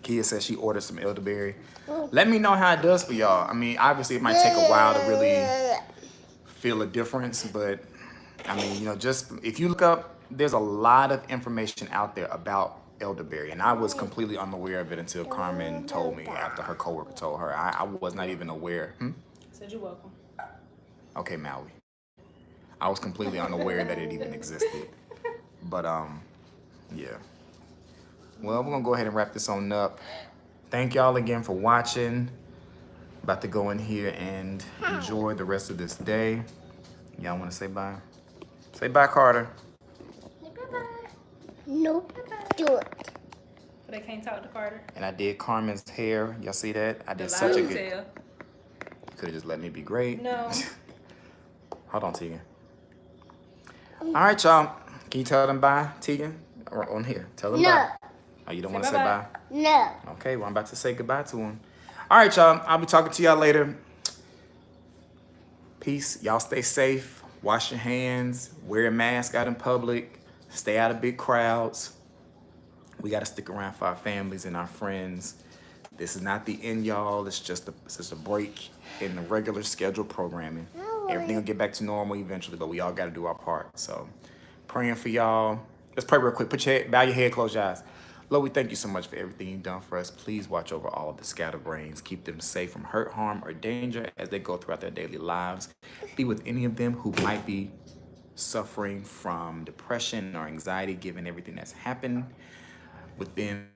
Kia says she ordered some elderberry. Let me know how it does for y'all. I mean, obviously it might take a while to really feel a difference, but I mean, you know, just if you look up, there's a lot of information out there about elderberry, and I was completely unaware of it until Carmen told me after her coworker told her. I was not even aware. Said you're welcome. Okay, Maui. I was completely unaware that it even existed. But yeah. Well, we're gonna go ahead and wrap this on up. Thank y'all again for watching. About to go in here and enjoy the rest of this day. Y'all wanna say bye? Say bye, Carter. Nope. Do it. But they can't talk to Carter. And I did Carmen's hair. Y'all see that? I did The such a lie good. tell. You could have just let me be great. No. Hold on, Tegan. All right, y'all. Can you tell them bye, Tegan? Or on here. Tell them No. bye. Oh, you don't want to say bye? No. Okay, well, I'm about to say goodbye to him. All right, y'all. I'll be talking to y'all later. Peace. Y'all stay safe. Wash your hands. Wear a mask out in public. Stay out of big crowds. We got to stick around for our families and our friends. This is not the end, y'all. It's just a break in the regular scheduled programming. Everything will get back to normal eventually, but we all got to do our part. So, praying for y'all. Let's pray real quick. Bow your head, close your eyes. Lord, we thank you so much for everything you've done for us. Please watch over all of the ScatterBrains. Keep them safe from hurt, harm, or danger as they go throughout their daily lives. Be with any of them who might be suffering from depression or anxiety, given everything that's happened within